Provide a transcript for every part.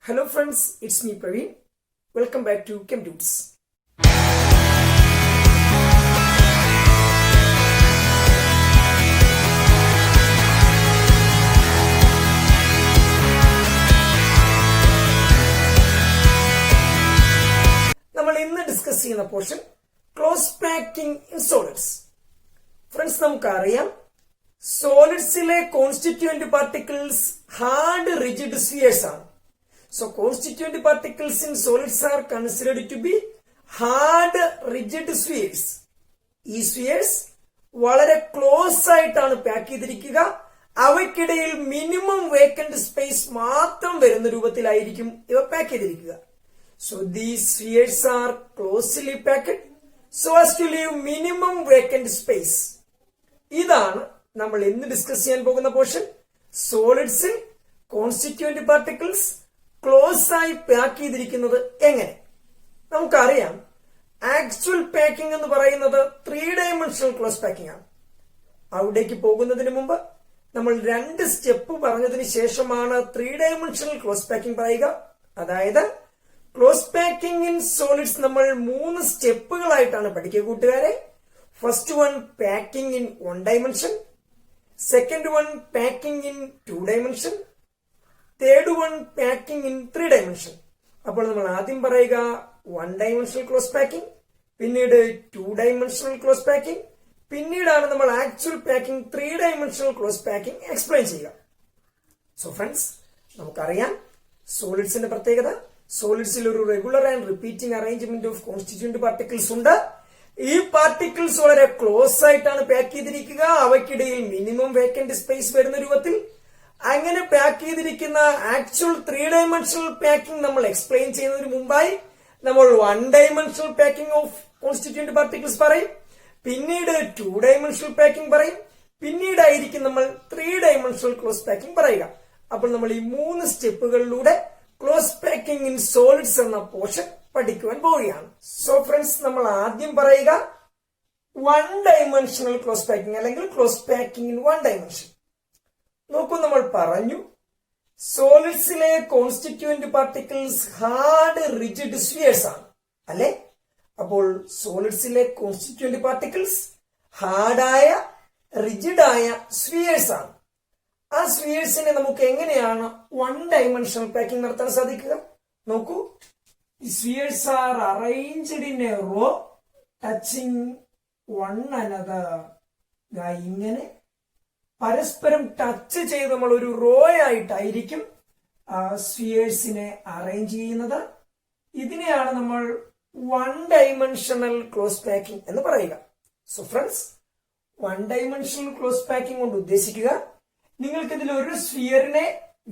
Hello friends, it's me Praveen. Welcome back to ChemDudes. നമ്മൾ ഇന്ന് discuss ചെയ്യുന്ന portion close packing in solids. Friends, നമുക്കറിയാം സോളിഡ്സിലെ constituent particles hard rigid spheres ആണ്. So constituent particles in solids are considered to be hard rigid spheres. ഈ spheres വളരെ close ആയിട്ടാണ് pack ചെയ്തിരിക്കുക. അവയ്ക്കിടയിൽ മിനിമം വേക്കന്റ് സ്പേസ് മാത്രം വരുന്ന രൂപത്തിലായിരിക്കും ഇവ പാക്ക് ചെയ്തിരിക്കുക. So these spheres are closely packed so as to leave minimum vacant space. ഇതാണ് നമ്മൾ ഇന്ന് ഡിസ്കസ് ചെയ്യാൻ പോകുന്ന പോർഷൻ. സോളിഡ്സിൽ കോൺസ്റ്റിറ്റ്യൂവന്റ് പാർട്ടിക്കിൾസ് ക്ലോസ് ആയി പാക്ക് ചെയ്തിരിക്കുന്നത് എങ്ങനെ? നമുക്കറിയാം ആക്ച്വൽ പാക്കിംഗ് എന്ന് പറയുന്നത് 3 ഡയമെൻഷണൽ ക്ലോസ് പാക്കിംഗ് ആണ്. അവിടേക്ക് പോകുന്നതിന് മുമ്പ് നമ്മൾ 2 സ്റ്റെപ്പ് പറഞ്ഞതിന് ശേഷമാണ് 3 ഡയമെൻഷണൽ ക്ലോസ് പാക്കിംഗ് പറയുക. അതായത് ക്ലോസ് പാക്കിംഗ് ഇൻ സോളിഡ്സ് നമ്മൾ 3 സ്റ്റെപ്പുകളായിട്ടാണ് പഠിക്കുക കൂട്ടുകാരെ. First one packing in 1 dimension, second one packing in 2 dimension, third one packing in 3 dimension. അപ്പോൾ നമ്മൾ ആദ്യം പറയുക 1 ഡയമെൻഷണൽ ക്ലോസ് പാക്കിംഗ്, പിന്നീട് 2 ഡയമെൻഷണൽ ക്ലോസ് പാക്കിംഗ്, പിന്നീടാണ് നമ്മൾ actual packing 3 dimensional close packing explain ചെയ്യുക. സോ ഫ്രണ്ട്സ്, നമുക്കറിയാം സോളിഡ്സിന്റെ പ്രത്യേകത. സോളിഡ്സിൽ ഒരു regular and repeating arrangement of constituent particles ഉണ്ട്. ഈ പാർട്ടിക്കിൾസ് വളരെ ക്ലോസ് ആയിട്ടാണ് പാക്ക് ചെയ്തിരിക്കുക. അവയ്ക്കിടയിൽ മിനിമം വേക്കന്റ് സ്പേസ് വരുന്ന രൂപത്തിൽ. അങ്ങനെ പാക്ക് ചെയ്തിരിക്കുന്ന ആക്ച്വൽ 3 ഡയമെൻഷണൽ പാക്കിംഗ് നമ്മൾ എക്സ്പ്ലെയിൻ ചെയ്യുന്നതിന് മുമ്പായി നമ്മൾ 1 dimensional packing of constituent particles പറയും, പിന്നീട് 2 ഡയമെൻഷണൽ പാക്കിംഗ് പറയും, പിന്നീടായിരിക്കും നമ്മൾ 3 ഡയമെൻഷണൽ ക്ലോസ് പാക്കിംഗ് പറയുക. അപ്പോൾ നമ്മൾ ഈ 3 സ്റ്റെപ്പുകളിലൂടെ ക്ലോസ് പാക്കിംഗ് ഇൻ സോളിഡ്സ് എന്ന പോർഷൻ പഠിക്കുവാൻ പോവുകയാണ്. സോ ഫ്രണ്ട്സ്, നമ്മൾ ആദ്യം പറയുക 1 ഡയമെൻഷണൽ ക്ലോസ് പാക്കിംഗ് അല്ലെങ്കിൽ ക്ലോസ് പാക്കിംഗ് ഇൻ 1 ഡയമെൻഷൻ. നോക്കൂ, നമ്മൾ പറഞ്ഞു സോളിഡ്സിലെ constituent particles hard rigid spheres ആണ് അല്ലെ. അപ്പോൾ സോളിഡ്സിലെ കോൺസ്റ്റിറ്റ്യൂവന്റ് പാർട്ടിക്കിൾസ് ഹാർഡായ റിജിഡായ സ്ഫിയേഴ്സ് ആണ്. ആ സ്ഫിയേഴ്സിനെ നമുക്ക് എങ്ങനെയാണ് 1 ഡയമെൻഷണൽ പാക്കിംഗ് നടത്താൻ സാധിക്കുക? നോക്കൂ, spheres are arranged in a row touching one another. ഇങ്ങനെ പരസ്പരം ടച്ച് ചെയ്ത് നമ്മൾ ഒരു റോ ആയിട്ടായിരിക്കും സ്ഫിയേഴ്സിനെ അറേഞ്ച് ചെയ്യുന്നത്. ഇതിനെയാണ് നമ്മൾ 1 ഡയമെൻഷണൽ ക്ലോസ് പാക്കിംഗ് എന്ന് പറയുക. So friends, 1 dimensional close packing കൊണ്ട് ഉദ്ദേശിക്കുക നിങ്ങൾക്ക് ഇതിൽ ഒരു സ്ഫിയറിനെ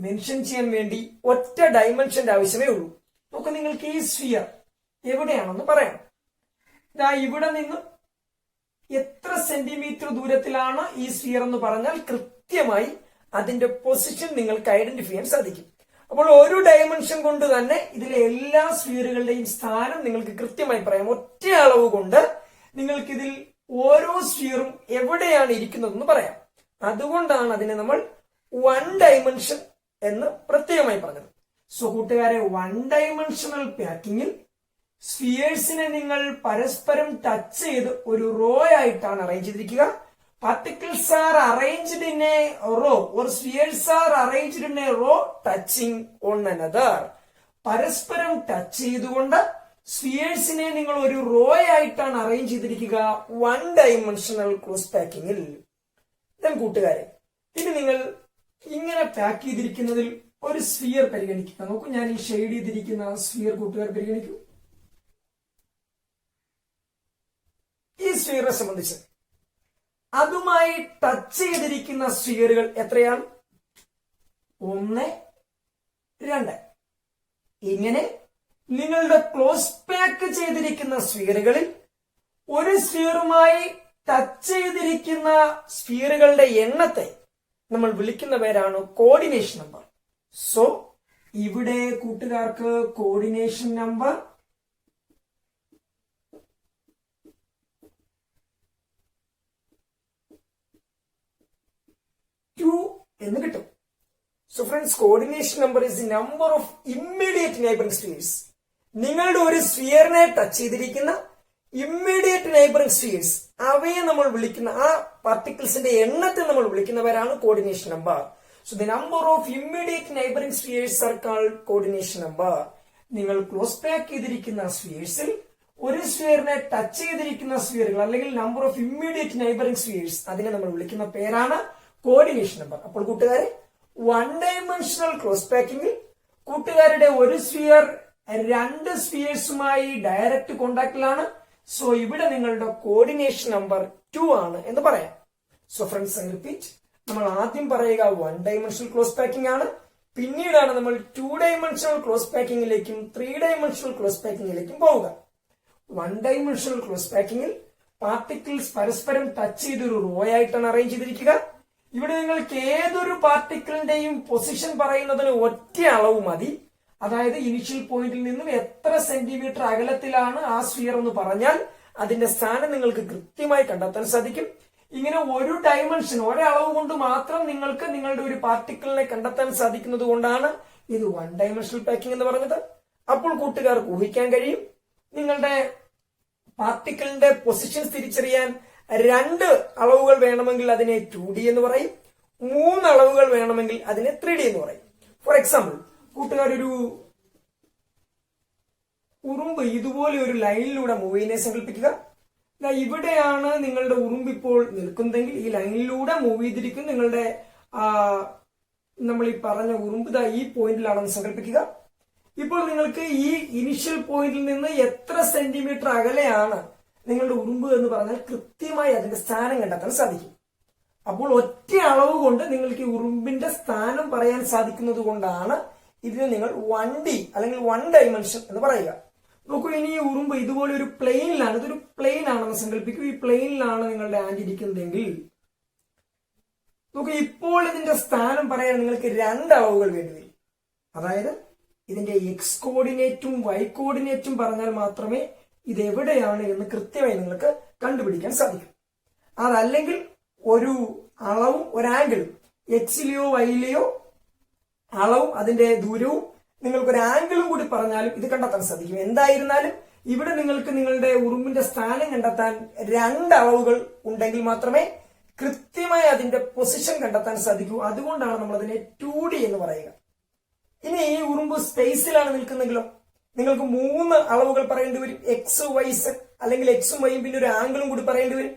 മെൻഷൻ ചെയ്യാൻ വേണ്ടി ഒറ്റ ഡയമെൻഷന്റെ ആവശ്യമേ ഉള്ളൂ. നോക്കൂ, നിങ്ങൾക്ക് ഈ സ്ഫിയർ എവിടെയാണെന്ന് പറയാം. ഇവിടെ നിന്ന് എത്ര സെന്റിമീറ്റർ ദൂരത്തിലാണ് ഈ സ്ഫിയർ എന്ന് പറഞ്ഞാൽ കൃത്യമായി അതിന്റെ പൊസിഷൻ നിങ്ങൾക്ക് ഐഡന്റിഫൈ ചെയ്യാൻ സാധിക്കും. അപ്പോൾ ഒരു ഡയമെൻഷൻ കൊണ്ട് തന്നെ ഇതിലെ എല്ലാ സ്ഫിയറുകളുടെയും സ്ഥാനം നിങ്ങൾക്ക് കൃത്യമായി പറയാം. ഒറ്റ അളവ് കൊണ്ട് നിങ്ങൾക്ക് ഇതിൽ ഓരോ സ്ഫിയറും എവിടെയാണ് ഇരിക്കുന്നതെന്ന് പറയാം. അതുകൊണ്ടാണ് അതിനെ നമ്മൾ 1 ഡയമെൻഷൻ എന്ന് പ്രത്യേകമായി പറഞ്ഞത്. സോ കൂട്ടുകാരെ, 1 ഡയമെൻഷണൽ പാക്കിങ്ങിൽ സ്ഫിയേഴ്സിനെ നിങ്ങൾ പരസ്പരം ടച്ച് ചെയ്ത് ഒരു റോ ആയിട്ടാണ് അറേഞ്ച് ചെയ്തിരിക്കുക. Particles are arranged in a row or spheres are arranged in a row touching on another. പരസ്പരം ടച്ച് ചെയ്തുകൊണ്ട് സ്ഫിയേഴ്സിനെ നിങ്ങൾ ഒരു റോ ആയിട്ടാണ് അറേഞ്ച് ചെയ്തിരിക്കുക 1 ഡയമെൻഷണൽ ക്ലോസ് പാക്കിങ്ങിൽ. കൂട്ടുകാരെ, ഇനി നിങ്ങൾ ഇങ്ങനെ പാക്ക് ചെയ്തിരിക്കുന്നതിൽ ഒരു സ്ഫിയർ പരിഗണിക്കുക. നോക്കൂ, ഞാൻ ഈ ഷെയ്ഡ് ചെയ്തിരിക്കുന്ന സ്ഫിയർ കൂട്ടുകാർ പരിഗണിക്കൂ. ഈ സ്ഫിയറിനെ സംബന്ധിച്ച് അതുമായി ടച്ച് ചെയ്തിരിക്കുന്ന സ്ഫിയറുകൾ എത്രയാണ്? 1, 2. ഇങ്ങനെ നിങ്ങളുടെ ക്ലോസ് പാക്ക് ചെയ്തിരിക്കുന്ന സ്ഫിയറുകളിൽ ഒരു സ്ഫിയറുമായി ടച്ച് ചെയ്തിരിക്കുന്ന സ്ഫിയറുകളുടെ എണ്ണത്തെ നമ്മൾ വിളിക്കുന്ന പേരാണ് കോർഡിനേഷൻ നമ്പർ. സോ ഇവിടെ കൂട്ടുകാർക്ക് കോർഡിനേഷൻ നമ്പർ 2 എന്ന് കിട്ടും. So friends, coordination number is the number of immediate neighbouring spheres. നിങ്ങളുടെ ഒരു സ്ഫിയറിനെ ടച്ച് ചെയ്തിരിക്കുന്ന ഇമ്മീഡിയറ്റ് നെയ്ബറിംഗ് സ്ഫിയേഴ്സ്, അവയെ നമ്മൾ വിളിക്കുന്ന ആ പാർട്ടിക്കിൾസിന്റെ എണ്ണത്തെ നമ്മൾ വിളിക്കുന്നവരാണ് coordination number. So the number of immediate neighbouring spheres are called coordination number. നിങ്ങൾ ക്ലോസ് പാക്ക് ചെയ്തിരിക്കുന്ന സ്ഫിയേഴ്സിൽ ഒരു സ്ഫിയറിനെ ടച്ച് ചെയ്തിരിക്കുന്ന സ്ഫിയറുകൾ അല്ലെങ്കിൽ number of immediate neighbouring spheres, അതിനെ നമ്മൾ വിളിക്കുന്ന പേരാണ് കോർഡിനേഷൻ നമ്പർ. അപ്പോൾ കൂട്ടുകാരെ, വൺ ഡയമെൻഷണൽ ക്ലോസ് പാക്കിംഗിൽ കൂട്ടുകാരുടെ ഒരു സ്ഫിയർ രണ്ട് സ്ഫിയേഴ്സുമായി ഡയറക്റ്റ് കോണ്ടാക്റ്റിലാണ്. സോ ഇവിടെ നിങ്ങളുടെ കോർഡിനേഷൻ നമ്പർ 2 ആണ് എന്ന് പറയാം. സോ ഫ്രണ്ട്സ്, ഐ റിപ്പീറ്റ്, നമ്മൾ ആദ്യം പറയുക വൺ ഡയമെൻഷണൽ ക്ലോസ് പാക്കിംഗ് ആണ്. പിന്നീടാണ് നമ്മൾ 2 ഡയമെൻഷണൽ ക്ലോസ് പാക്കിംഗിലേക്കും 3 ഡയമെൻഷണൽ ക്ലോസ് പാക്കിംഗിലേക്കും പോവുക. വൺ ഡയമെൻഷണൽ ക്ലോസ് പാക്കിംഗിൽ പാർട്ടിക്കിൾസ് പരസ്പരം ടച്ച് ചെയ്തൊരു റോ ആയിട്ടാണ് അറേഞ്ച് ചെയ്തിരിക്കുക. ഇവിടെ നിങ്ങൾക്ക് ഏതൊരു പാർട്ടിക്കിളിന്റെയും പൊസിഷൻ പറയുന്നതിന് ഒറ്റ അളവ് മതി. അതായത് ഇനിഷ്യൽ പോയിന്റിൽ നിന്നും എത്ര സെന്റിമീറ്റർ അകലത്തിലാണ് ആ സ്ഫിയർ എന്ന് പറഞ്ഞാൽ അതിന്റെ സ്ഥാനം നിങ്ങൾക്ക് കൃത്യമായി കണ്ടെത്താൻ സാധിക്കും. ഇങ്ങനെ ഒരു ഡയമെൻഷൻ, ഒരളവ് കൊണ്ട് മാത്രം നിങ്ങൾക്ക് നിങ്ങളുടെ ഒരു പാർട്ടിക്കിളിനെ കണ്ടെത്താൻ സാധിക്കുന്നത് കൊണ്ടാണ് ഇത് വൺ ഡയമെൻഷണൽ പാക്കിംഗ് എന്ന് പറഞ്ഞത്. അപ്പോൾ കൂട്ടുകാർക്ക് ഊഹിക്കാൻ കഴിയും, നിങ്ങളുടെ പാർട്ടിക്കിളിന്റെ പൊസിഷൻസ് തിരിച്ചറിയാൻ 2 അളവുകൾ വേണമെങ്കിൽ അതിനെ 2D എന്ന് പറയും, 3 അളവുകൾ വേണമെങ്കിൽ അതിനെ 3D എന്ന് പറയും. ഫോർ എക്സാമ്പിൾ, കൂട്ടുകാരൊരു ഉറുമ്പ് ഇതുപോലെ ഒരു ലൈനിലൂടെ മൂവ് ചെയ്യുന്നതിനെ സങ്കല്പിക്കുക. ഇവിടെയാണ് നിങ്ങളുടെ ഉറുമ്പ് ഇപ്പോൾ നിൽക്കുന്നതെങ്കിൽ ഈ ലൈനിലൂടെ മൂവ് ചെയ്തിരിക്കും നിങ്ങളുടെ നമ്മൾ ഈ പറഞ്ഞ ഉറുമ്പ് ഈ പോയിന്റിലാണെന്ന് സങ്കല്പിക്കുക. ഇപ്പോൾ നിങ്ങൾക്ക് ഈ ഇനിഷ്യൽ പോയിന്റിൽ നിന്ന് എത്ര സെന്റിമീറ്റർ അകലെയാണ് നിങ്ങളുടെ ഉറുമ്പ് എന്ന് പറഞ്ഞാൽ കൃത്യമായി അതിന്റെ സ്ഥാനം കണ്ടെത്താൻ സാധിക്കും. അപ്പോൾ ഒറ്റ അളവ് കൊണ്ട് നിങ്ങൾക്ക് ഈ ഉറുമ്പിന്റെ സ്ഥാനം പറയാൻ സാധിക്കുന്നത് കൊണ്ടാണ് ഇതിനെ നിങ്ങൾ 1D അല്ലെങ്കിൽ 1 ഡയമെൻഷൻ എന്ന് പറയുക. നോക്കൂ, ഇനി ഈ ഉറുമ്പ് ഇതുപോലെ ഒരു പ്ലെയിനിലാണ്, ഇതൊരു പ്ലെയിൻ ആണെന്ന് സങ്കല്പിക്കൂ. ഈ പ്ലെയിനിലാണ് നിങ്ങളുടെ ആൻഡ് ഇരിക്കുന്നതെങ്കിൽ നോക്കൂ, ഇപ്പോൾ ഇതിന്റെ സ്ഥാനം പറയാൻ നിങ്ങൾക്ക് 2 അളവുകൾ വേണ്ടിവരും. അതായത് ഇതിന്റെ എക്സ് കോർഡിനേറ്റും വൈ കോർഡിനേറ്റും പറഞ്ഞാൽ മാത്രമേ ഇത് എവിടെയാണ് എന്ന് കൃത്യമായി നിങ്ങൾക്ക് കണ്ടുപിടിക്കാൻ സാധിക്കും. അതല്ലെങ്കിൽ ഒരു അളവും ഒരു ആംഗിളും, എക്സിലെയോ വൈയിലെയോ അളവും അതിന്റെ ദൂരവും നിങ്ങൾക്ക് ഒരു ആംഗിളും കൂടി പറഞ്ഞാലും ഇത് കണ്ടെത്താൻ സാധിക്കും. എന്തായിരുന്നാലും ഇവിടെ നിങ്ങൾക്ക് നിങ്ങളുടെ ഉറുമ്പിന്റെ സ്ഥാനം കണ്ടെത്താൻ 2 അളവുകൾ ഉണ്ടെങ്കിൽ മാത്രമേ കൃത്യമായി അതിന്റെ പൊസിഷൻ കണ്ടെത്താൻ സാധിക്കൂ. അതുകൊണ്ടാണ് നമ്മൾ അതിനെ 2D എന്ന് പറയുക. ഇനി ഈ ഉറുമ്പ് സ്പേസിലാണ് നിൽക്കുന്നെങ്കിലോ നിങ്ങൾക്ക് 3 അളവുകൾ പറയേണ്ടി വരും. എക്സ് വൈ സെഡ്, അല്ലെങ്കിൽ എക്സും വൈയും പിന്നെ ഒരു ആംഗിളും കൂടി പറയേണ്ടി വരും.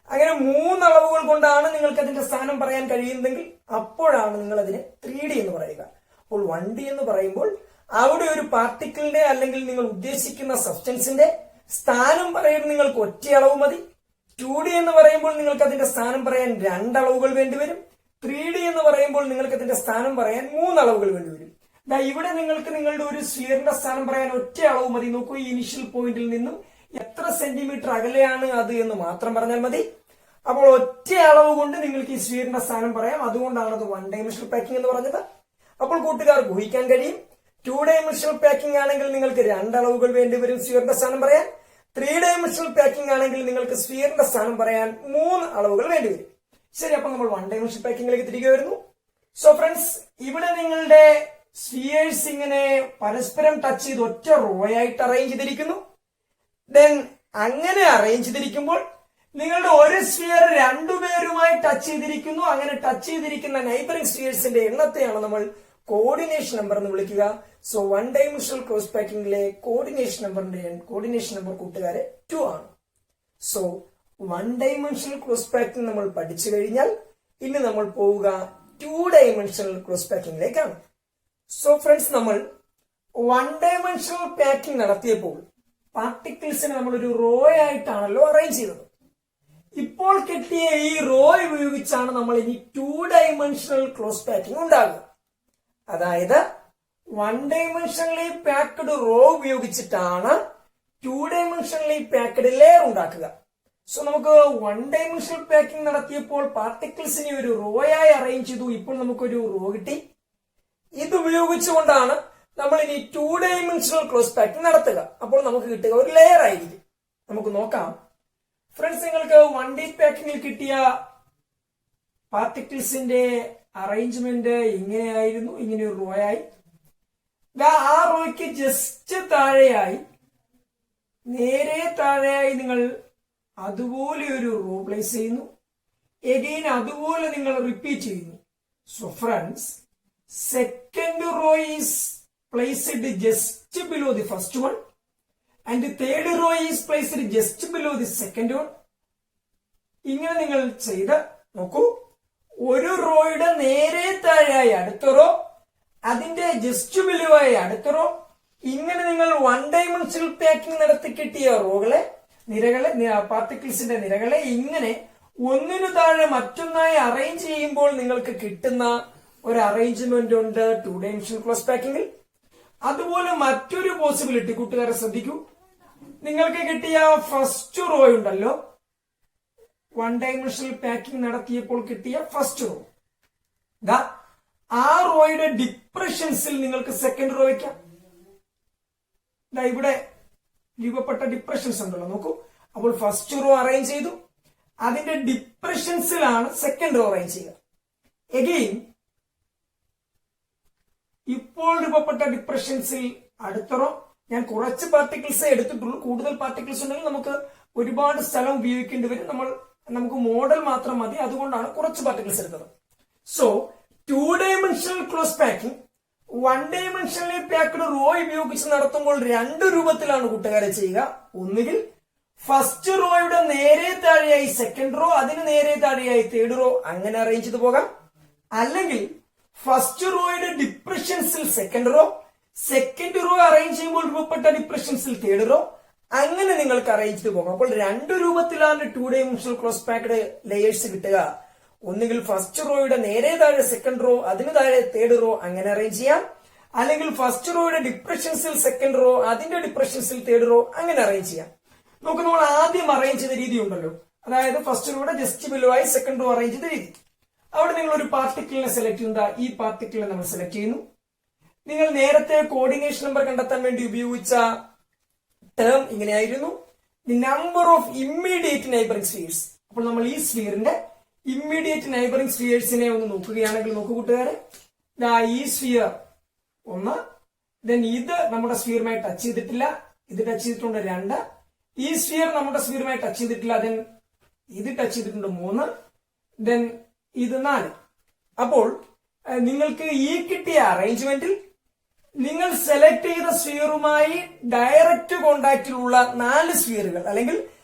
അങ്ങനെ 3 അളവുകൾ കൊണ്ടാണ് നിങ്ങൾക്ക് അതിന്റെ സ്ഥാനം പറയാൻ കഴിയുന്നതെങ്കിൽ അപ്പോഴാണ് നിങ്ങൾ അതിനെ 3D എന്ന് പറയുക. അപ്പോൾ 1D എന്ന് പറയുമ്പോൾ അവിടെ ഒരു പാർട്ടിക്കിളിന്റെ അല്ലെങ്കിൽ നിങ്ങൾ ഉദ്ദേശിക്കുന്ന സബ്സ്റ്റൻസിന്റെ സ്ഥാനം പറയാൻ നിങ്ങൾക്ക് ഒറ്റ അളവ് മതി. 2D എന്ന് പറയുമ്പോൾ നിങ്ങൾക്ക് അതിന്റെ സ്ഥാനം പറയാൻ 2 അളവുകൾ വേണ്ടിവരും. 3D എന്ന് പറയുമ്പോൾ നിങ്ങൾക്ക് അതിന്റെ സ്ഥാനം പറയാൻ 3 അളവുകൾ വേണ്ടിവരും. ഇവിടെ നിങ്ങൾക്ക് നിങ്ങളുടെ ഒരു സ്ഫിയറിന്റെ സ്ഥാനം പറയാൻ ഒറ്റ അളവ് മതി. നോക്കൂ, ഈ ഇനിഷ്യൽ പോയിന്റിൽ നിന്നും എത്ര സെന്റിമീറ്റർ അകലെയാണ് അത് എന്ന് മാത്രം പറഞ്ഞാൽ മതി. അപ്പോൾ ഒറ്റ അളവ് കൊണ്ട് നിങ്ങൾക്ക് ഈ സ്ഫിയറിന്റെ സ്ഥാനം പറയാം. അതുകൊണ്ടാണ് അത് 1 ഡയമെൻഷണൽ പാക്കിംഗ് എന്ന് പറഞ്ഞത്. അപ്പോൾ കൂട്ടുകാർക്ക് ഊഹിക്കാൻ കഴിയും, 2 ഡയമെൻഷണൽ പാക്കിംഗ് ആണെങ്കിൽ നിങ്ങൾക്ക് 2 അളവുകൾ വേണ്ടിവരും സ്ഫിയറിന്റെ സ്ഥാനം പറയാൻ. 3 ഡയമെൻഷണൽ പാക്കിംഗ് ആണെങ്കിൽ നിങ്ങൾക്ക് സ്ഫിയറിന്റെ സ്ഥാനം പറയാൻ 3 അളവുകൾ വേണ്ടിവരും. ശരി, അപ്പൊ നമ്മൾ 1 ഡയമെൻഷണൽ പാക്കിംഗിലേക്ക് തിരികെ വരുന്നു. സോ ഫ്രണ്ട്സ്, ഇവിടെ നിങ്ങളുടെ സ്ഫിയേഴ്സ് ഇങ്ങനെ പരസ്പരം ടച്ച് ചെയ്ത് ഒറ്റ റോ ആയിട്ട് അറേഞ്ച് ചെയ്തിരിക്കുന്നു. ദെൻ അങ്ങനെ അറേഞ്ച് ചെയ്തിരിക്കുമ്പോൾ നിങ്ങളുടെ ഒരു സ്ഫിയർ 2 പേരുമായി ടച്ച് ചെയ്തിരിക്കുന്നു. അങ്ങനെ ടച്ച് ചെയ്തിരിക്കുന്ന നൈബറിംഗ് സ്ഫിയേഴ്സിന്റെ എണ്ണത്തെയാണ് നമ്മൾ കോർഡിനേഷൻ നമ്പർ എന്ന് വിളിക്കുക. സോ 1 ഡയമെൻഷണൽ ക്ലോസ് പാക്കിംഗിലെ കോർഡിനേഷൻ നമ്പർ കൂട്ടുകാരെ 2 ആണ്. സോ 1 ഡയമെൻഷണൽ ക്ലോസ് പാക്കിംഗ് നമ്മൾ പഠിച്ചു കഴിഞ്ഞാൽ ഇനി നമ്മൾ പോവുക 2 ഡയമെൻഷണൽ ക്ലോസ് പാക്കിംഗിലേക്കാണ്. സോ ഫ്രണ്ട്സ്, നമ്മൾ 1 ഡയമെൻഷണൽ പാക്കിംഗ് നടത്തിയപ്പോൾ പാർട്ടിക്കിൾസിനെ നമ്മൾ ഒരു റോ ആയിട്ടാണല്ലോ അറേഞ്ച് ചെയ്തത്. ഇപ്പോൾ കിട്ടിയ ഈ റോ ഉപയോഗിച്ചാണ് നമ്മൾ ഇനി 2 ഡയമെൻഷണൽ ക്ലോസ് പാക്കിംഗ് ഉണ്ടാകുക. അതായത് 1 ഡയമെൻഷണലി പാക്ഡ് റോ ഉപയോഗിച്ചിട്ടാണ് 2 ഡയമെൻഷണലി പാക്ഡ് ലെയർ ഉണ്ടാക്കുക. സോ നമുക്ക് 1 ഡയമെൻഷണൽ പാക്കിംഗ് നടത്തിയപ്പോൾ പാർട്ടിക്കിൾസിനെ ഒരു റോ ആയി അറേഞ്ച് ചെയ്തു. ഇപ്പോൾ നമുക്കൊരു റോ കിട്ടി. ഇത് ഉപയോഗിച്ചുകൊണ്ടാണ് നമ്മൾ ഇനി 2 ഡയമെൻഷണൽ ക്ലോസ് പാക്കിംഗ് നടത്തുക. അപ്പോൾ നമുക്ക് കിട്ടുക ഒരു ലെയർ ആയിരിക്കും. നമുക്ക് നോക്കാം ഫ്രണ്ട്സ്, നിങ്ങൾക്ക് 1D പാക്കിംഗിൽ കിട്ടിയ പാർട്ടിക്കിൾസിന്റെ അറേഞ്ച്മെന്റ് ഇങ്ങനെയായിരുന്നു, ഇങ്ങനെ ഒരു റോ ആയി. ആ റോയ്ക്ക് ജസ്റ്റ് താഴെയായി, നേരെ താഴെയായി നിങ്ങൾ അതുപോലെ ഒരു റോ പ്ലേസ് ചെയ്യുന്നു. എഗെയിൻ അതുപോലെ നിങ്ങൾ റിപ്പീറ്റ് ചെയ്യുന്നു. So friends, second row is placed just below the first one and third row is placed just below the second one. ഇങ്ങനെ നിങ്ങൾ ചെയ്ത് നോക്കൂ. ഒരു റോയുടെ നേരെ താഴെയായി അടുത്ത റോ, അതിന്റെ ജസ്റ്റ് ബിലോ ആയി അടുത്ത റോ. ഇങ്ങനെ നിങ്ങൾ വൺ ഡൈമെൻഷണൽ പാക്കിംഗ് നടത്തി കിട്ടിയ റോകളെ, നിരകളെ, പാർട്ടിക്കിൾസിന്റെ നിരകളെ ഇങ്ങനെ ഒന്നിനു താഴെ മറ്റൊന്നായി അറേഞ്ച് ചെയ്യുമ്പോൾ നിങ്ങൾക്ക് കിട്ടുന്ന ഒരു അറേഞ്ച്മെന്റ് ഉണ്ട് ടു ഡൈമെൻഷണൽ ക്ലോസ് പാക്കിംഗിൽ. അതുപോലെ മറ്റൊരു പോസിബിലിറ്റി കൂട്ടുകാരെ ശ്രദ്ധിക്കൂ. നിങ്ങൾക്ക് കിട്ടിയ ഫസ്റ്റ് റോ ഉണ്ടല്ലോ, വൺ ഡൈമെൻഷണൽ പാക്കിംഗ് നടത്തിയപ്പോൾ കിട്ടിയ ഫസ്റ്റ് റോ, ആ റോയുടെ ഡിപ്രഷൻസിൽ നിങ്ങൾക്ക് സെക്കൻഡ് റോ വയ്ക്കാം. ഇവിടെ രൂപപ്പെട്ട ഡിപ്രഷൻസ് ഉണ്ടല്ലോ, നോക്കൂ. അപ്പോൾ ഫസ്റ്റ് റോ അറേഞ്ച് ചെയ്തു, അതിന്റെ ഡിപ്രഷൻസിലാണ് സെക്കൻഡ് റോ അറേഞ്ച് ചെയ്യുക. എഗെയിൻ ഇപ്പോൾ രൂപപ്പെട്ട ഡിപ്രഷൻസിൽ അടുത്ത റോ. ഞാൻ കുറച്ച് പാർട്ടിക്കിൾസേ എടുത്തിട്ടുള്ളൂ, കൂടുതൽ പാർട്ടിക്കിൾസ് ഉണ്ടെങ്കിൽ നമുക്ക് ഒരുപാട് സ്ഥലം ഉപയോഗിക്കേണ്ടി വരും. നമുക്ക് മോഡൽ മാത്രം മതി, അതുകൊണ്ടാണ് കുറച്ച് പാർട്ടിക്കിൾസ് എടുത്തത്. So two dimensional close packing one dimensionally packed row ഉപയോഗിച്ച് നടത്തുമ്പോൾ രണ്ട് രൂപത്തിലാണ് കൂട്ടുകാരെ ചെയ്യുക. ഒന്നുകിൽ ഫസ്റ്റ് റോയുടെ നേരെ താഴെയായി സെക്കൻഡ് റോ, അതിന് നേരെ താഴെയായി തേർഡ് റോ, അങ്ങനെ അറേഞ്ച് ചെയ്ത് പോകാം. അല്ലെങ്കിൽ ഫസ്റ്റ് റോയുടെ ഡിപ്രഷൻസിൽ second row, second row arrange ചെയ്യുമ്പോൾ രൂപപ്പെട്ട ഡിപ്രഷൻസിൽ തേർഡ് റോ, അങ്ങനെ നിങ്ങൾക്ക് അറേഞ്ച് ചെയ്ത് പോകാം. അപ്പോൾ രണ്ട് രൂപത്തിലാണ് two dimensional close packed layers കിട്ടുക. ഒന്നുകിൽ ഫസ്റ്റ് റോയുടെ നേരെ താഴെ സെക്കൻഡ് റോ, അതിന് താഴെ തേർഡ് റോ, അങ്ങനെ അറേഞ്ച് ചെയ്യാം. അല്ലെങ്കിൽ ഫസ്റ്റ് റോയുടെ ഡിപ്രഷൻസിൽ സെക്കൻഡ് റോ, അതിന്റെ ഡിപ്രഷൻസിൽ തേർഡ് റോ, അങ്ങനെ അറേഞ്ച് ചെയ്യാം. നമുക്ക് നമ്മൾ ആദ്യം അറേഞ്ച് ചെയ്ത രീതി ഉണ്ടല്ലോ, അതായത് ഫസ്റ്റ് റോയുടെ ജസ്റ്റ് ബിലോ ആയി സെക്കൻഡ് റോ അറേഞ്ച് ചെയ്ത രീതി. അവിടെ നിങ്ങൾ ഒരു പാർട്ടിക്കിളിനെ സെലക്ട് ചെയ്യുന്ന, ഈ പാർട്ടിക്കിളിനെ നമ്മൾ സെലക്ട് ചെയ്യുന്നു. നിങ്ങൾ നേരത്തെ കോർഡിനേഷൻ നമ്പർ കണ്ടെത്താൻ വേണ്ടി ഉപയോഗിച്ച ടേം ഇങ്ങനെയായിരുന്നു, the number of immediate neighbouring spheres. അപ്പോൾ നമ്മൾ ഈ സ്ഫിയറിന്റെ ഇമ്മീഡിയറ്റ് നൈബറിംഗ് സ്ഫിയേഴ്സിനെ ഒന്ന് നോക്കുകയാണെങ്കിൽ, നോക്കൂ കൂട്ടുകാരെ, ഈ സ്ഫിയർ ഒന്ന്, ദെൻ ഇത് നമ്മുടെ സ്ഫിയറുമായി ടച്ച് ചെയ്തിട്ടില്ല, ഇത് ടച്ച് ചെയ്തിട്ടുണ്ട് 2, ഈ സ്ഫിയർ നമ്മുടെ സ്ഫിയറുമായി ടച്ച് ചെയ്തിട്ടില്ല, ദെൻ ഇത് ടച്ച് ചെയ്തിട്ടുണ്ട് 3, ദെൻ ഇത് 4. അപ്പോൾ നിങ്ങൾക്ക് ഈ കിട്ടിയ അറേഞ്ച്മെന്റിൽ നിങ്ങൾ സെലക്ട് ചെയ്ത സ്ഫിയറുമായി ഡയറക്റ്റ് കോണ്ടാക്റ്റിലുള്ള 4 സ്ഫിയറുകൾ അല്ലെങ്കിൽ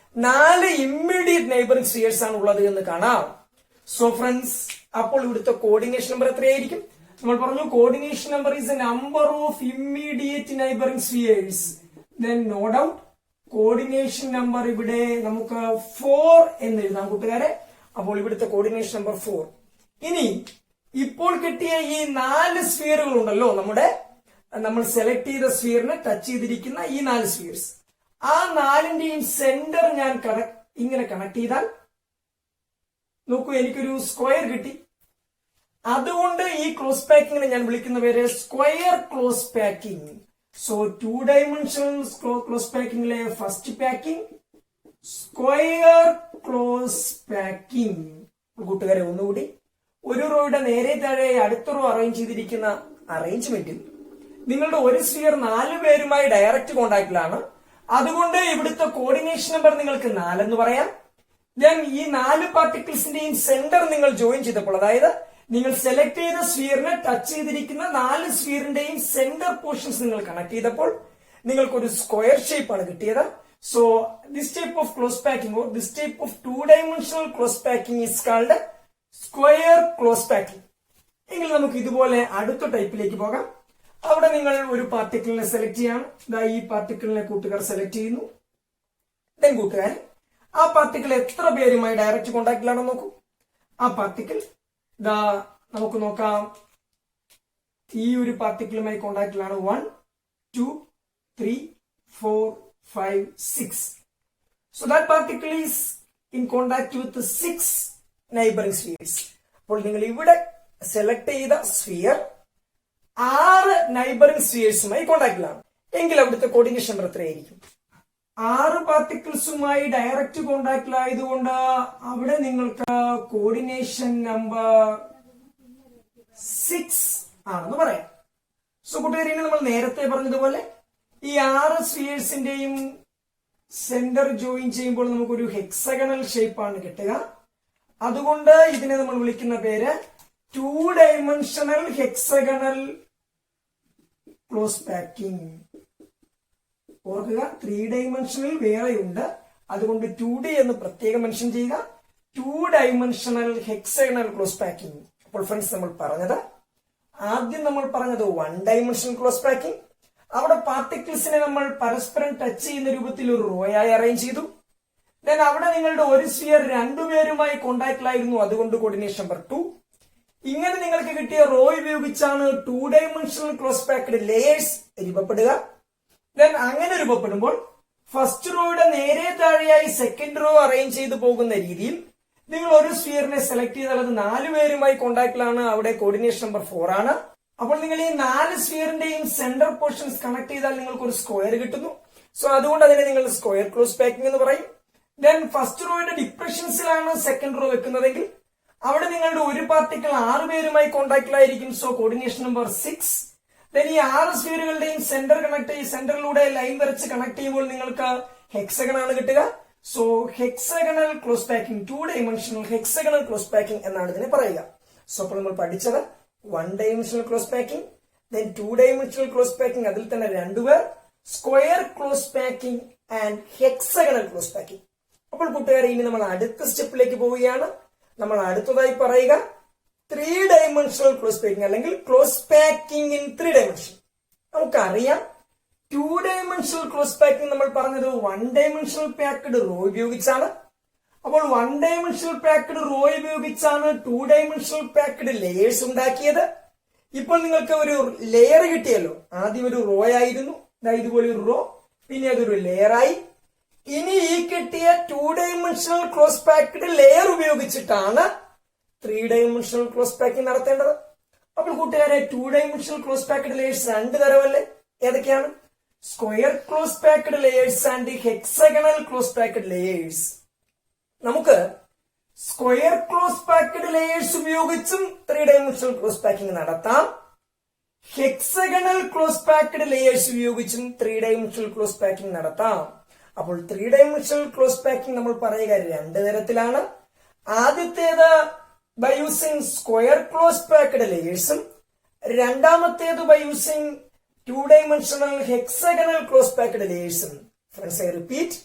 4 ഇമ്മീഡിയറ്റ് നൈബറിംഗ് സ്ഫിയേഴ്സ് ആണ് ഉള്ളത് എന്ന് കാണാം. സോ ഫ്രണ്ട്സ്, അപ്പോൾ ഇവിടുത്തെ കോർഡിനേഷൻ നമ്പർ എത്രയായിരിക്കും? നമ്മൾ പറഞ്ഞു coordination number is a number of immediate neighbouring spheres. Then no doubt coordination number ഇവിടെ നമുക്ക് 4 എന്ന് എഴുതാം കൂട്ടുകാരെ. അപ്പോൾ ഇവിടുത്തെ കോർഡിനേഷൻ നമ്പർ 4. ഇനി ഇപ്പോൾ കിട്ടിയ ഈ 4 സ്ഫിയറുകൾ ഉണ്ടല്ലോ, നമ്മൾ സെലക്ട് ചെയ്ത സ്ഫിയറിനെ ടച്ച് ചെയ്തിരിക്കുന്ന ഈ 4 സ്ഫിയേഴ്സ്, ആ 4ന്റെയും സെന്റർ ഞാൻ ഇങ്ങനെ കണക്ട് ചെയ്താൽ നോക്കൂ, എനിക്കൊരു സ്ക്വയർ കിട്ടി. അതുകൊണ്ട് ഈ ക്ലോസ് പാക്കിങ്ങിനെ ഞാൻ വിളിക്കുന്ന പേര് square close packing. So two dimensional close പാക്കിങ്ങിലെ first packing square close packing. കൂട്ടുകാരെ ഒന്നുകൂടി, ഒരു റോയുടെ നേരെ താഴെ അടുത്ത റോ അറേഞ്ച് ചെയ്തിരിക്കുന്ന അറേഞ്ച്മെന്റിൽ നിങ്ങളുടെ ഒരു സ്ഫിയർ 4 പേരുമായി ഡയറക്റ്റ് കോണ്ടാക്റ്റിലാണ്. അതുകൊണ്ട് ഇവിടുത്തെ കോർഡിനേഷൻ നമ്പർ നിങ്ങൾക്ക് 4 എന്ന് പറയാം. ദെൻ ഈ 4 പാർട്ടിക്കിൾസിന്റെയും സെന്റർ നിങ്ങൾ ജോയിൻ ചെയ്തപ്പോൾ, അതായത് നിങ്ങൾ സെലക്ട് ചെയ്ത സ്ഫിയറിനെ ടച്ച് ചെയ്തിരിക്കുന്ന 4 സ്ഫിയറിന്റെയും സെന്റർ പോർഷൻസ് നിങ്ങൾ കണക്ട് ചെയ്തപ്പോൾ നിങ്ങൾക്ക് ഒരു സ്ക്വയർ ഷേപ്പ് ആണ് കിട്ടിയത്. So this type of close packing or this type of two dimensional close packing is called square close packing. എങ്കിൽ നമുക്ക് ഇതുപോലെ അടുത്ത ടൈപ്പിലേക്ക് പോകാം. അവിടെ നിങ്ങൾ ഒരു പാർട്ടിക്കിളിനെ സെലക്ട് ചെയ്യണം. ഈ പാർട്ടിക്കിളിനെ കൂട്ടുകാർ സെലക്ട് ചെയ്യുന്നു. ദെൻ കൂട്ടുകാർ ആ പാർട്ടിക്കിൾ എത്ര പേരുമായി ഡയറക്റ്റ് കോണ്ടാക്റ്റിലാണെന്ന് നോക്കൂ. ആ പാർട്ടിക്കിൾ നമുക്ക് നോക്കാം, ഈ ഒരു പാർട്ടിക്കിളുമായി കോണ്ടാക്റ്റിലാണ് 1, 2, 3, 4, 5, 6. So that particle is in contact with 6 neighboring spheres. അപ്പോൾ നിങ്ങൾ ഇവിടെ സെലക്ട് ചെയ്ത സ്ഫിയർ 6 നൈബറിംഗ് സ്ഫിയേഴ്സുമായി കോണ്ടാക്റ്റിലാണ്. എങ്കിൽ അവിടുത്തെ കോർഡിനേഷൻ നമ്പർ എത്രയായിരിക്കും? 6 പാർട്ടിക്കിൾസുമായി ഡയറക്റ്റ് കോണ്ടാക്റ്റിലായതുകൊണ്ട് അവിടെ നിങ്ങൾക്ക് കോർഡിനേഷൻ നമ്പർ 6 ആണെന്ന് പറയാം. സോ കൂട്ടുകാരെ, നമ്മൾ നേരത്തെ പറഞ്ഞതുപോലെ ഈ 6 സ്ഫിയേഴ്സിന്റെയും സെന്റർ ജോയിൻ ചെയ്യുമ്പോൾ നമുക്കൊരു ഹെക്സഗണൽ ഷേപ്പാണ് കിട്ടുക. അതുകൊണ്ട് ഇതിനെ നമ്മൾ വിളിക്കുന്ന പേര് 2 ഡൈമെൻഷണൽ ഹെക്സഗണൽ ക്ലോസ് പാക്കിംഗ്. ഓർക്കുക, 3 ഡൈമെൻഷനിൽ വേറെയുണ്ട്, അതുകൊണ്ട് 2D എന്ന് പ്രത്യേകം മെൻഷൻ ചെയ്യുക. 2 ഡൈമെൻഷണൽ ഹെക്സഗണൽ ക്ലോസ് പാക്കിംഗ്. അപ്പോൾ ഫ്രണ്ട്സ്, ആദ്യം നമ്മൾ പറഞ്ഞത് 1 ഡൈമെൻഷണൽ ക്ലോസ് പാക്കിംഗ്. അവിടെ പാർട്ടിക്കിൾസിനെ നമ്മൾ പരസ്പരം ടച്ച് ചെയ്യുന്ന രൂപത്തിൽ ഒരു റോയായി അറേഞ്ച് ചെയ്തു. ദെൻ അവിടെ നിങ്ങളുടെ ഒരു സ്ഫിയർ രണ്ടുപേരുമായി കോണ്ടാക്റ്റിലായിരുന്നു, അതുകൊണ്ട് കോർഡിനേഷൻ നമ്പർ 2. ഇങ്ങനെ നിങ്ങൾക്ക് കിട്ടിയ റോ ഉപയോഗിച്ചാണ് 2 ഡൈമെൻഷണൽ ക്ലോസ് പാക്ഡ് ലേയേഴ്സ് രൂപപ്പെടുക. ദെൻ അങ്ങനെ രൂപപ്പെടുമ്പോൾ ഫസ്റ്റ് റോയുടെ നേരെ താഴെയായി സെക്കൻഡ് റോ അറേഞ്ച് ചെയ്തു പോകുന്ന രീതിയിൽ നിങ്ങൾ ഒരു സ്ഫിയറിനെ സെലക്ട് ചെയ്താൽ അത് 4 പേരുമായി കോണ്ടാക്റ്റിലാണ്, അവിടെ കോർഡിനേഷൻ നമ്പർ 4 ആണ്. അപ്പോൾ നിങ്ങൾ ഈ 4 സ്ഫിയറിന്റെയും സെന്റർ പോർഷൻസ് കണക്ട് ചെയ്താൽ നിങ്ങൾക്ക് ഒരു സ്ക്വയർ കിട്ടുന്നു. സോ അതുകൊണ്ട് അതിനെ നിങ്ങൾ സ്ക്വയർ ക്ലോസ് പാക്കിംഗ് എന്ന് പറയും. ദെൻ ഫസ്റ്റ് റോയുടെ ഡിപ്രഷൻസിലാണ് സെക്കൻഡ് റോ വെക്കുന്നതെങ്കിൽ അവിടെ നിങ്ങളുടെ ഒരു പാർട്ടിക്കിൾ 6 പേരുമായി കോണ്ടാക്റ്റിലായിരിക്കും. So coordination number 6. ദെൻ ഈ 6 സ്ഫിയറുകളുടെയും സെന്റർ കണക്ട് ചെയ്ത് സെന്ററിലൂടെ ലൈൻ വരച്ച് കണക്ട് ചെയ്യുമ്പോൾ നിങ്ങൾക്ക് ഹെക്സഗൺ ആണ് കിട്ടുക. So hexagonal close packing, 2 dimensional hexagonal close packing എന്നാണ് ഇതിനെ പറയുക. സോ അപ്പോൾ നമ്മൾ പഠിച്ചത് 1 dimensional close packing, then 2 dimensional close packing, അതിൽ തന്നെ 2 പേർ, square close packing and hexagonal close packing. അപ്പോൾ കൂട്ടുകാരെ, ഇനി നമ്മൾ അടുത്ത സ്റ്റെപ്പിലേക്ക് പോവുകയാണ്. നമ്മൾ അടുത്തതായി പറയുക 3 ഡൈമെൻഷണൽ ക്ലോസ് പാക്കിംഗ് അല്ലെങ്കിൽ ക്ലോസ് പാക്കിംഗ് ഇൻ 3 ഡൈമെൻഷൻ. നമുക്കറിയാം 2 ഡൈമെൻഷണൽ ക്ലോസ് പാക്കിംഗ് നമ്മൾ പറഞ്ഞത് 1 ഡൈമെൻഷണൽ പാക്ഡ് റോ ഉപയോഗിച്ചാണ്. അപ്പോൾ 1 ഡൈമെൻഷണൽ പാക്ഡ് റോ ഉപയോഗിച്ചാണ് 2 ഡൈമെൻഷണൽ പാക്ഡ് ലേയേഴ്സ് ഉണ്ടാക്കിയത്. ഇപ്പോൾ നിങ്ങൾക്ക് ഒരു ലെയർ കിട്ടിയല്ലോ. ആദ്യം ഒരു റോ ആയിരുന്നു, ഇതുപോലെ ഒരു റോ, പിന്നെ അതൊരു ലെയർ ആയി. ഇനി ഈ കിട്ടിയ 2 ഡൈമെൻഷണൽ ക്ലോസ് പാക്ഡ് ലെയർ ഉപയോഗിച്ചിട്ടാണ് 3 ഡൈമെൻഷണൽ ക്ലോസ് പാക്കിംഗ് നടത്തേണ്ടത്. അപ്പോൾ കൂട്ടുകാരെ, 2 ഡൈമെൻഷണൽ ക്ലോസ് പാക്ഡ് ലേയേഴ്സ് 2 തരമല്ലേ? ഏതൊക്കെയാണ്? Square close packed layers and hexagonal close packed layers. നമുക്ക് സ്ക്വയർ ക്ലോസ് പാക്ഡ് ലേയേഴ്സ് ഉപയോഗിച്ചും 3 ഡൈമെൻഷണൽ ക്ലോസ് പാക്കിംഗ് നടത്താം. ഹെക്സഗണൽ ക്ലോസ് പാക്ഡ് ലേയേഴ്സ് ഉപയോഗിച്ചും 3 dimensional close packing നടത്താം. അപ്പോൾ 3 ഡൈമെൻഷണൽ ക്ലോസ് പാക്കിംഗ് നമ്മൾ പറയുക 2 തരത്തിലാണ്. ആദ്യത്തേത് by using square close packed ലേയേഴ്സും, രണ്ടാമത്തേത് by using 2 dimensional hexagonal close packed ലേയേഴ്സും. Friends, I repeat,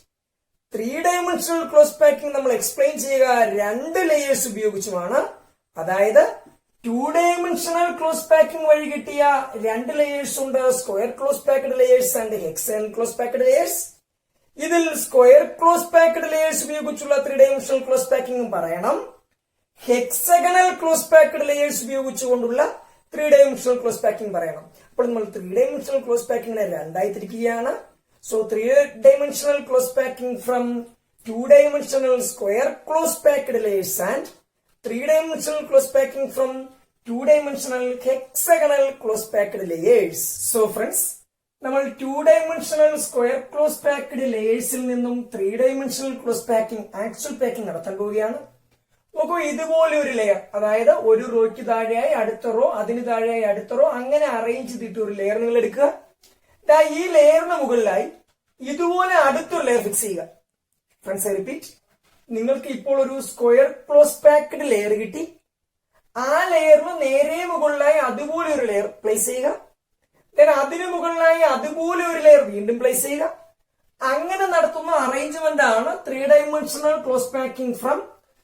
3 dimensional close packing നമ്മൾ എക്സ്പ്ലെയിൻ ചെയ്യുക 2 ലേയേഴ്സ് ഉപയോഗിച്ചുമാണ്. അതായത് 2 ഡൈമെൻഷണൽ ക്ലോസ് പാക്കിംഗ് വഴി കിട്ടിയ 2 ലേയേഴ്സ് ഉണ്ട്, square close packed layers and hexagonal close packed layers. ഇതിൽ സ്ക്വയർ ക്ലോസ് പാക്ഡ് ലേയേഴ്സ് ഉപയോഗിച്ചുള്ള 3 dimensional close packing പറയണം. ഹെക്സഗണൽ ക്ലോസ് പാക്ഡ് ലേയേഴ്സ് ഉപയോഗിച്ചുകൊണ്ടുള്ള 3 ഡൈമെൻഷണൽ ക്ലോസ് പാക്കിംഗ് പറയണം. അപ്പോൾ നമ്മൾ 3 ഡൈമെൻഷണൽ ക്ലോസ് പാക്കിങ്ങിനെ 2 ആയി തിരിക്കുകയാണ്. So 3 dimensional close packing from 2 dimensional square close packed layers and 3 dimensional close packing from 2 dimensional hexagonal close packed layers. So friends, നമ്മൾ 2 dimensional square close packed ലേയേഴ്സിൽ നിന്നും 3 dimensional close packing actual packing നടത്താൻ പോവുകയാണ്. നോക്കൂ, ഇതുപോലെ ഒരു layer, അതായത് ഒരു റോയ്ക്ക് താഴെയായി അടുത്ത റോ, അതിന് താഴെയായി അടുത്ത റോ, അങ്ങനെ അറേഞ്ച് ചെയ്തിട്ട് ഒരു ലെയർ നിങ്ങൾ എടുക്കുക. ഈ ലെയറിന് മുകളിലായി ഇതുപോലെ അടുത്തൊരു ലെയർ ഫിക്സ് ചെയ്യുക. ഫ്രണ്ട്സ്, ഐ റിപ്പീറ്റ്, നിങ്ങൾക്ക് ഇപ്പോൾ ഒരു സ്ക്വയർ ക്ലോസ് പാക്ഡ് ലെയർ കിട്ടി. ആ ലെയറിന് നേരെ മുകളിലായി അതുപോലെ ഒരു ലെയർ പ്ലേസ് ചെയ്യുക. അതിനു മുകളിലായി അതുപോലെ ഒരു ലെയർ വീണ്ടും പ്ലേസ് ചെയ്യുക. അങ്ങനെ നടത്തുന്ന അറേഞ്ച്മെന്റ് ആണ് 3 dimensional close packing from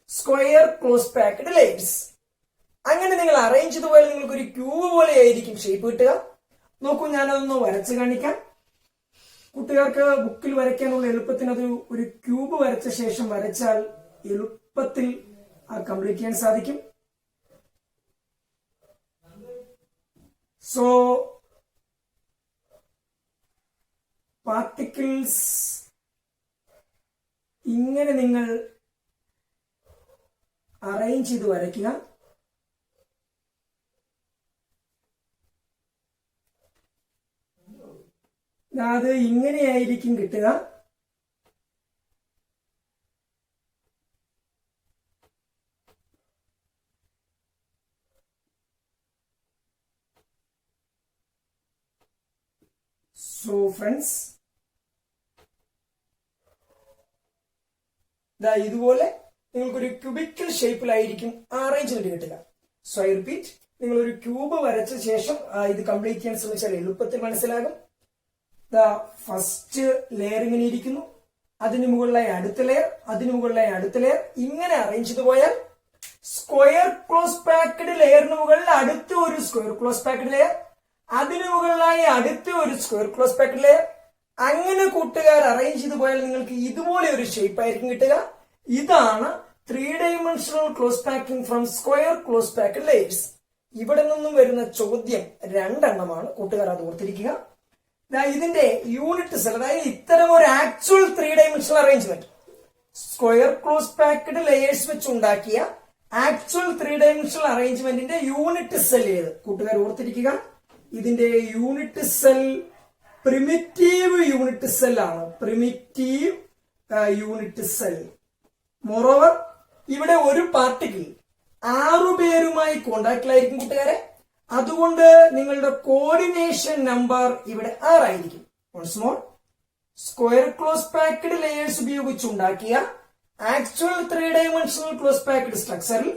square close packed layers. അങ്ങനെ നിങ്ങൾ അറേഞ്ച് ചെയ്ത് പോയാൽ നിങ്ങൾക്ക് ഒരു ക്യൂബ് പോലെ ആയിരിക്കും ഷേപ്പ് കിട്ടുക. നോക്കൂ, ഞാനതൊന്ന് വരച്ച് കാണിക്കാം. കുട്ടികൾക്ക് ബുക്കിൽ വരയ്ക്കാനുള്ള എളുപ്പത്തിന് അത് ഒരു ക്യൂബ് വരച്ച ശേഷം വരച്ചാൽ എളുപ്പത്തിൽ കംപ്ലീറ്റ് ചെയ്യാൻ സാധിക്കും. സോ പാർട്ടിക്കിൾസ് ഇങ്ങനെ നിങ്ങൾ അറേഞ്ച് ചെയ്ത് വരയ്ക്കുക. അത് ഇങ്ങനെയായിരിക്കും കിട്ടുക. സോ ഫ്രണ്ട്സ്, ഇതുപോലെ നിങ്ങൾക്കൊരു ക്യൂബിക്കൽ ഷേപ്പിലായിരിക്കും അറേഞ്ച്മെന്റ് കിട്ടുക. സോ ഐ റിപ്പീറ്റ്, നിങ്ങൾ ഒരു ക്യൂബ് വരച്ച ശേഷം ഇത് കംപ്ലീറ്റ് ചെയ്യാൻ ശ്രമിച്ചാൽ എളുപ്പത്തിൽ മനസ്സിലാകും. ഫസ്റ്റ് ലെയർ ഇങ്ങനെ ഇരിക്കുന്നു, അതിന് മുകളിലായി അടുത്ത ലെയർ, അതിന് മുകളിലായി അടുത്ത ലെയർ, ഇങ്ങനെ അറേഞ്ച് ചെയ്ത് പോയാൽ സ്ക്വയർ ക്ലോസ് പാക്ഡ് ലെയറിന് മുകളിൽ അടുത്ത ഒരു സ്ക്വയർ ക്ലോസ് പാക്ഡ് ലെയർ, അതിന് മുകളിലായി അടുത്ത ഒരു സ്ക്വയർ ക്ലോസ് പാക്ഡ് ലെയർ, അങ്ങനെ കൂട്ടുകാർ അറേഞ്ച് ചെയ്ത് പോയാൽ നിങ്ങൾക്ക് ഇതുപോലെ ഒരു ഷേപ്പ് ആയിരിക്കും കിട്ടുക. ഇതാണ് 3-dimensional close packing from square close packed layers. ഇവിടെ നിന്നും വരുന്ന ചോദ്യം രണ്ടെണ്ണമാണ്, കൂട്ടുകാർ അത് ഓർത്തിരിക്കുക. ഇതിന്റെ യൂണിറ്റ് സെൽ, അതായത് ഇത്തരം ഒരു actual 3-dimensional arrangement, square close packed layers വെച്ച് ഉണ്ടാക്കിയ ആക്ച്വൽ 3-dimensional അറേഞ്ച്മെന്റിന്റെ യൂണിറ്റ് സെൽ ഏത്? കൂട്ടുകാർ ഓർത്തിരിക്കുക, ഇതിന്റെ unit cell primitive unit cell ആണ്. Primitive unit cell. മോറോവർ, ഇവിടെ ഒരു പാർട്ടിക്കിൾ 6 പേരുമായി കോണ്ടാക്റ്റിലായിരിക്കും കൂട്ടുകാരെ. അതുകൊണ്ട് നിങ്ങളുടെ കോർഡിനേഷൻ നമ്പർ ഇവിടെ 6 ആയിരിക്കും. Once more, square close packed layers ഉപയോഗിച്ചുണ്ടാക്കിയ ആക്ച്വൽ 3-dimensional ക്ലോസ് പാക്ഡ് സ്ട്രക്ചറിൽ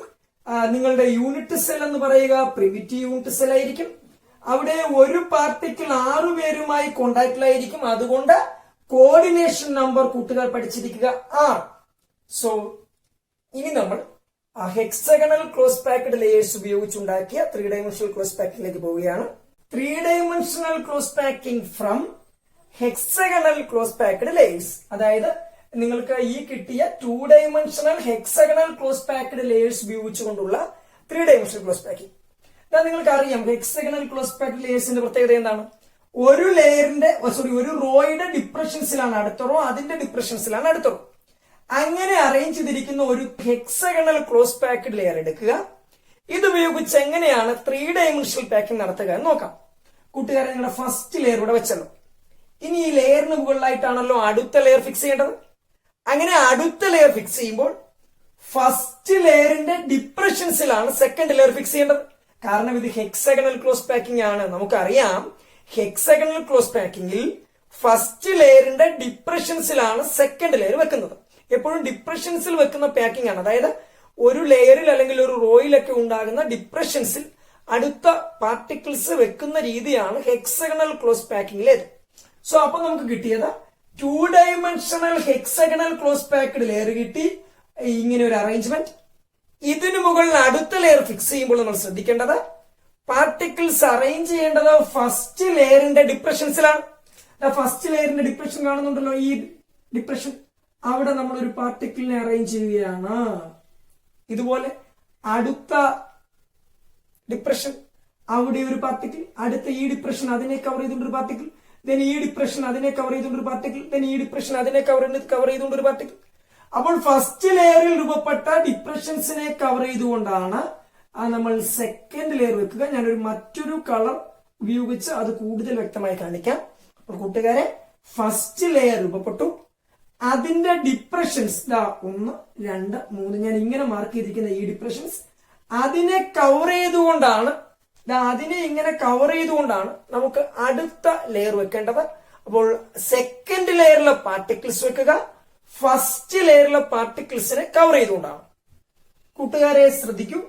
നിങ്ങളുടെ യൂണിറ്റ് സെൽ എന്ന് പറയുക പ്രിമിറ്റീവ് യൂണിറ്റ് സെൽ ആയിരിക്കും. അവിടെ ഒരു പാർട്ടിക്കിൾ 6 പേരുമായി കോണ്ടാക്റ്റിലായിരിക്കും. അതുകൊണ്ട് കോർഡിനേഷൻ നമ്പർ കൂട്ടുകാർ പഠിച്ചിരിക്കുക 6. സോ ഇനി നമ്മൾ ഹെക്സഗണൽ ക്ലോസ് പാക്ഡ് ലെയേഴ്സ് ഉപയോഗിച്ചുണ്ടാക്കിയ 3-dimensional ക്ലോസ് പാക്കിംഗിലേക്ക് പോവുകയാണ്. 3-dimensional close packing from hexagonal close packed layers, അതായത് നിങ്ങൾക്ക് ഈ കിട്ടിയ 2-dimensional hexagonal close packed layers ഉപയോഗിച്ചുകൊണ്ടുള്ള 3-dimensional ക്ലോസ് പാക്കിംഗ്. നിങ്ങൾക്ക് അറിയാം, ഹെക്സഗണൽ ക്ലോസ് പാക്ഡ് ലെയേഴ്സിന്റെ പ്രത്യേകത എന്താണ്? ഒരു ലെയറിന്റെ ഒരു റോയുടെ ഡിപ്രഷൻസിലാണ് അടുത്ത റോ, അതിന്റെ ഡിപ്രഷൻസിലാണ് അടുത്ത റോ. അങ്ങനെ അറേഞ്ച് ചെയ്തിരിക്കുന്ന ഒരു ഹെക്സഗണൽ ക്ലോസ് പാക്ഡ് ലെയർ എടുക്കുക. ഇതുപയോഗിച്ച് എങ്ങനെയാണ് 3-dimensional പാക്കിംഗ് നടത്തുക എന്ന് നോക്കാം. കൂട്ടുകാരെ, നിങ്ങളുടെ ഫസ്റ്റ് ലെയർ ഇവിടെ വെച്ചല്ലോ. ഇനി ഈ ലെയറിന് മുകളിലായിട്ടാണല്ലോ അടുത്ത ലെയർ ഫിക്സ് ചെയ്യേണ്ടത്. അങ്ങനെ അടുത്ത ലെയർ ഫിക്സ് ചെയ്യുമ്പോൾ ഫസ്റ്റ് ലെയറിന്റെ ഡിപ്രഷൻസിലാണ് സെക്കൻഡ് ലെയർ ഫിക്സ് ചെയ്യേണ്ടത്. കാരണം ഇത് ഹെക്സഗണൽ ക്ലോസ് പാക്കിംഗ് ആണ്. നമുക്കറിയാം, ഹെക്സഗണൽ ക്ലോസ് പാക്കിംഗിൽ ഫസ്റ്റ് ലെയറിന്റെ ഡിപ്രഷൻസിലാണ് സെക്കൻഡ് ലെയർ വെക്കുന്നത്. എപ്പോഴും ഡിപ്രഷൻസിൽ വെക്കുന്ന പാക്കിംഗ് ആണ്. അതായത് ഒരു ലെയറിൽ അല്ലെങ്കിൽ ഒരു റോയിലൊക്കെ ഉണ്ടാകുന്ന ഡിപ്രഷൻസിൽ അടുത്ത പാർട്ടിക്കിൾസ് വെക്കുന്ന രീതിയാണ് ഹെക്സഗണൽ ക്ലോസ് പാക്കിംഗിലേത്. സോ അപ്പൊ നമുക്ക് കിട്ടിയത് 2-dimensional hexagonal close packed layer കിട്ടി. ഇങ്ങനെ ഒരു അറേഞ്ച്മെന്റ്. ഇതിനു മുകളിൽ അടുത്ത ലെയർ ഫിക്സ് ചെയ്യുമ്പോൾ നമ്മൾ ശ്രദ്ധിക്കേണ്ടത് പാർട്ടിക്കിൾസ് അറേഞ്ച് ചെയ്യേണ്ടത് ഫസ്റ്റ് ലെയറിന്റെ ഡിപ്രഷൻസിലാണ്. ഫസ്റ്റ് ലെയറിന്റെ ഡിപ്രഷൻ കാണുന്നുണ്ടല്ലോ, ഈ ഡിപ്രഷൻ, അവിടെ നമ്മൾ ഒരു പാർട്ടിക്കിളിനെ അറേഞ്ച് ചെയ്യുകയാണ്. ഇതുപോലെ അടുത്ത ഡിപ്രഷൻ, അവിടെ ഒരു പാർട്ടിക്കിൾ, അടുത്ത ഈ ഡിപ്രഷൻ അതിനെ കവർ ചെയ്തുകൊണ്ടൊരു പാർട്ടിക്കിൾ, ദെൻ ഈ ഡിപ്രഷൻ അതിനെ കവർ ചെയ്തുകൊണ്ടൊരു പാർട്ടിക്കിൾ, ദെൻ ഈ ഡിപ്രഷൻ അതിനെ കവർ ചെയ്തുകൊണ്ടൊരു പാർട്ടിക്കിൾ. അപ്പോൾ ഫസ്റ്റ് ലെയറിൽ രൂപപ്പെട്ട ഡിപ്രഷൻസിനെ കവർ ചെയ്തുകൊണ്ടാണ് നമ്മൾ സെക്കൻഡ് ലെയർ വെക്കുക. ഞാനൊരു മറ്റൊരു കളർ ഉപയോഗിച്ച് അത് കൂടുതൽ വ്യക്തമായി കാണിക്കാം. അപ്പോൾ കൂട്ടുകാരെ, ഫസ്റ്റ് ലെയർ രൂപപ്പെട്ടു. അതിന്റെ ഡിപ്രഷൻസ് 1, 2, 3 ഞാൻ ഇങ്ങനെ മാർക്ക് ചെയ്തിരിക്കുന്ന ഈ ഡിപ്രഷൻസ് അതിനെ കവർ ചെയ്തുകൊണ്ടാണ് ഇങ്ങനെ കവർ ചെയ്തുകൊണ്ടാണ് നമുക്ക് അടുത്ത ലെയർ വെക്കേണ്ടത്. അപ്പോൾ സെക്കൻഡ് ലെയറിലെ പാർട്ടിക്കിൾസ് വെക്കുക ഫസ്റ്റ് ലെയറിലെ പാർട്ടിക്കിൾസിനെ കവർ ചെയ്തുകൊണ്ടാണ്. കൂട്ടുകാരെ ശ്രദ്ധിക്കൂ,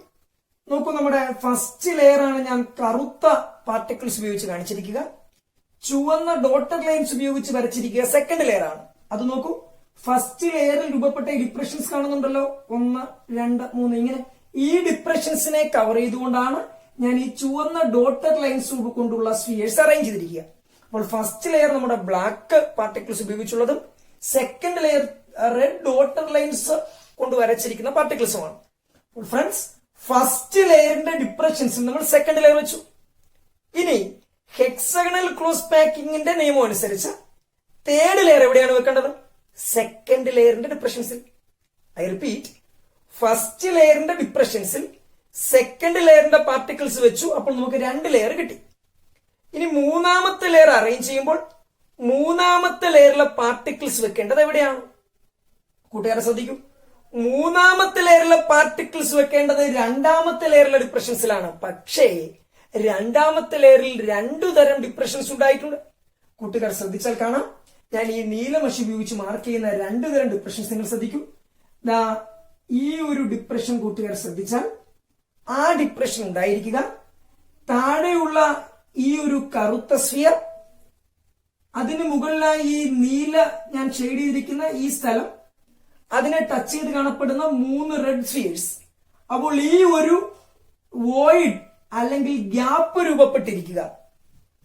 നോക്കൂ, നമ്മുടെ ഫസ്റ്റ് ലെയർ ആണ് ഞാൻ കറുത്ത പാർട്ടിക്കിൾസ് ഉപയോഗിച്ച് കാണിച്ചിരിക്കുക. ചുവന്ന ഡോട്ടഡ് ലൈൻസ് ഉപയോഗിച്ച് വരച്ചിരിക്കുക സെക്കൻഡ് ലെയർ ആണ്. അത് നോക്കൂ, ഫസ്റ്റ് ലെയറിൽ രൂപപ്പെട്ട ഡിപ്രഷൻസ് കാണുന്നുണ്ടല്ലോ, 1, 2, 3 ഇങ്ങനെ. ഈ ഡിപ്രഷൻസിനെ കവർ ചെയ്തുകൊണ്ടാണ് ഞാൻ ഈ ചുവന്ന ഡോട്ടഡ് ലൈൻസ് കൊണ്ടുള്ള സ്ഫിയേഴ്സ് അറേഞ്ച് ചെയ്തിരിക്കുക. അപ്പോൾ ഫസ്റ്റ് ലെയർ നമ്മുടെ ബ്ലാക്ക് പാർട്ടിക്കിൾസ് ഉപയോഗിച്ചുള്ളതും second layer red dotted lines കൊണ്ട് വരച്ചിരിക്കുന്ന പാർട്ടിക്കിൾസുമാണ്. ഫ്രണ്ട്സ്, ഫസ്റ്റ് ലെയറിന്റെ ഡിപ്രഷൻസ് നമ്മൾ സെക്കൻഡ് ലെയർ വെച്ചു. ഇനി ഹെക്സഗണൽ ക്ലോസ് പാക്കിങ്ങിന്റെ നിയമം അനുസരിച്ച് തേർഡ് ലെയർ എവിടെയാണ് വെക്കേണ്ടത്? സെക്കൻഡ് ലെയറിന്റെ ഡിപ്രഷൻസിൽ. ഐ റിപ്പീറ്റ്, ഫസ്റ്റ് ലെയറിന്റെ ഡിപ്രഷൻസിൽ സെക്കൻഡ് ലെയറിന്റെ പാർട്ടിക്കിൾസ് വെച്ചു. അപ്പോൾ നമുക്ക് 2 ലെയർ കിട്ടി. ഇനി മൂന്നാമത്തെ ലെയർ അറേഞ്ച് ചെയ്യുമ്പോൾ മൂന്നാമത്തെ ലെയറിലെ പാർട്ടിക്കിൾസ് വെക്കേണ്ടത് എവിടെയാണ്? കൂട്ടുകാരെ ശ്രദ്ധിക്കും, മൂന്നാമത്തെ ലെയറിലെ പാർട്ടിക്കിൾസ് വെക്കേണ്ടത് രണ്ടാമത്തെ ലെയറിലെ ഡിപ്രഷൻസിലാണ്. പക്ഷേ രണ്ടാമത്തെ ലെയറിൽ 2 തരം ഡിപ്രഷൻസ് ഉണ്ടായിട്ടുണ്ട്. കൂട്ടുകാർ ശ്രദ്ധിച്ചാൽ കാണാം, ഞാൻ ഈ നീലമഷി ഉപയോഗിച്ച് മാർക്ക് ചെയ്യുന്ന 2 തരം ഡിപ്രഷൻസ് നിങ്ങൾ ശ്രദ്ധിക്കൂ. ദാ ഈ ഒരു ഡിപ്രഷൻ കൂട്ടുകാർ ശ്രദ്ധിച്ചാൽ ആ ഡിപ്രഷൻ ഉണ്ടായിരിക്കുക താഴെയുള്ള ഈ ഒരു കറുത്ത സ്ഫിയർ, അതിന് മുകളിലായി ഈ നീല ഞാൻ ഷെയ്ഡ് ചെയ്തിരിക്കുന്ന ഈ സ്ഥലം, അതിനെ ടച്ച് ചെയ്ത് കാണപ്പെടുന്ന 3 റെഡ് സ്ഫിയേഴ്സ്. അപ്പോൾ ഈ ഒരു വോയിഡ് അല്ലെങ്കിൽ ഗ്യാപ്പ് രൂപപ്പെട്ടിരിക്കുക,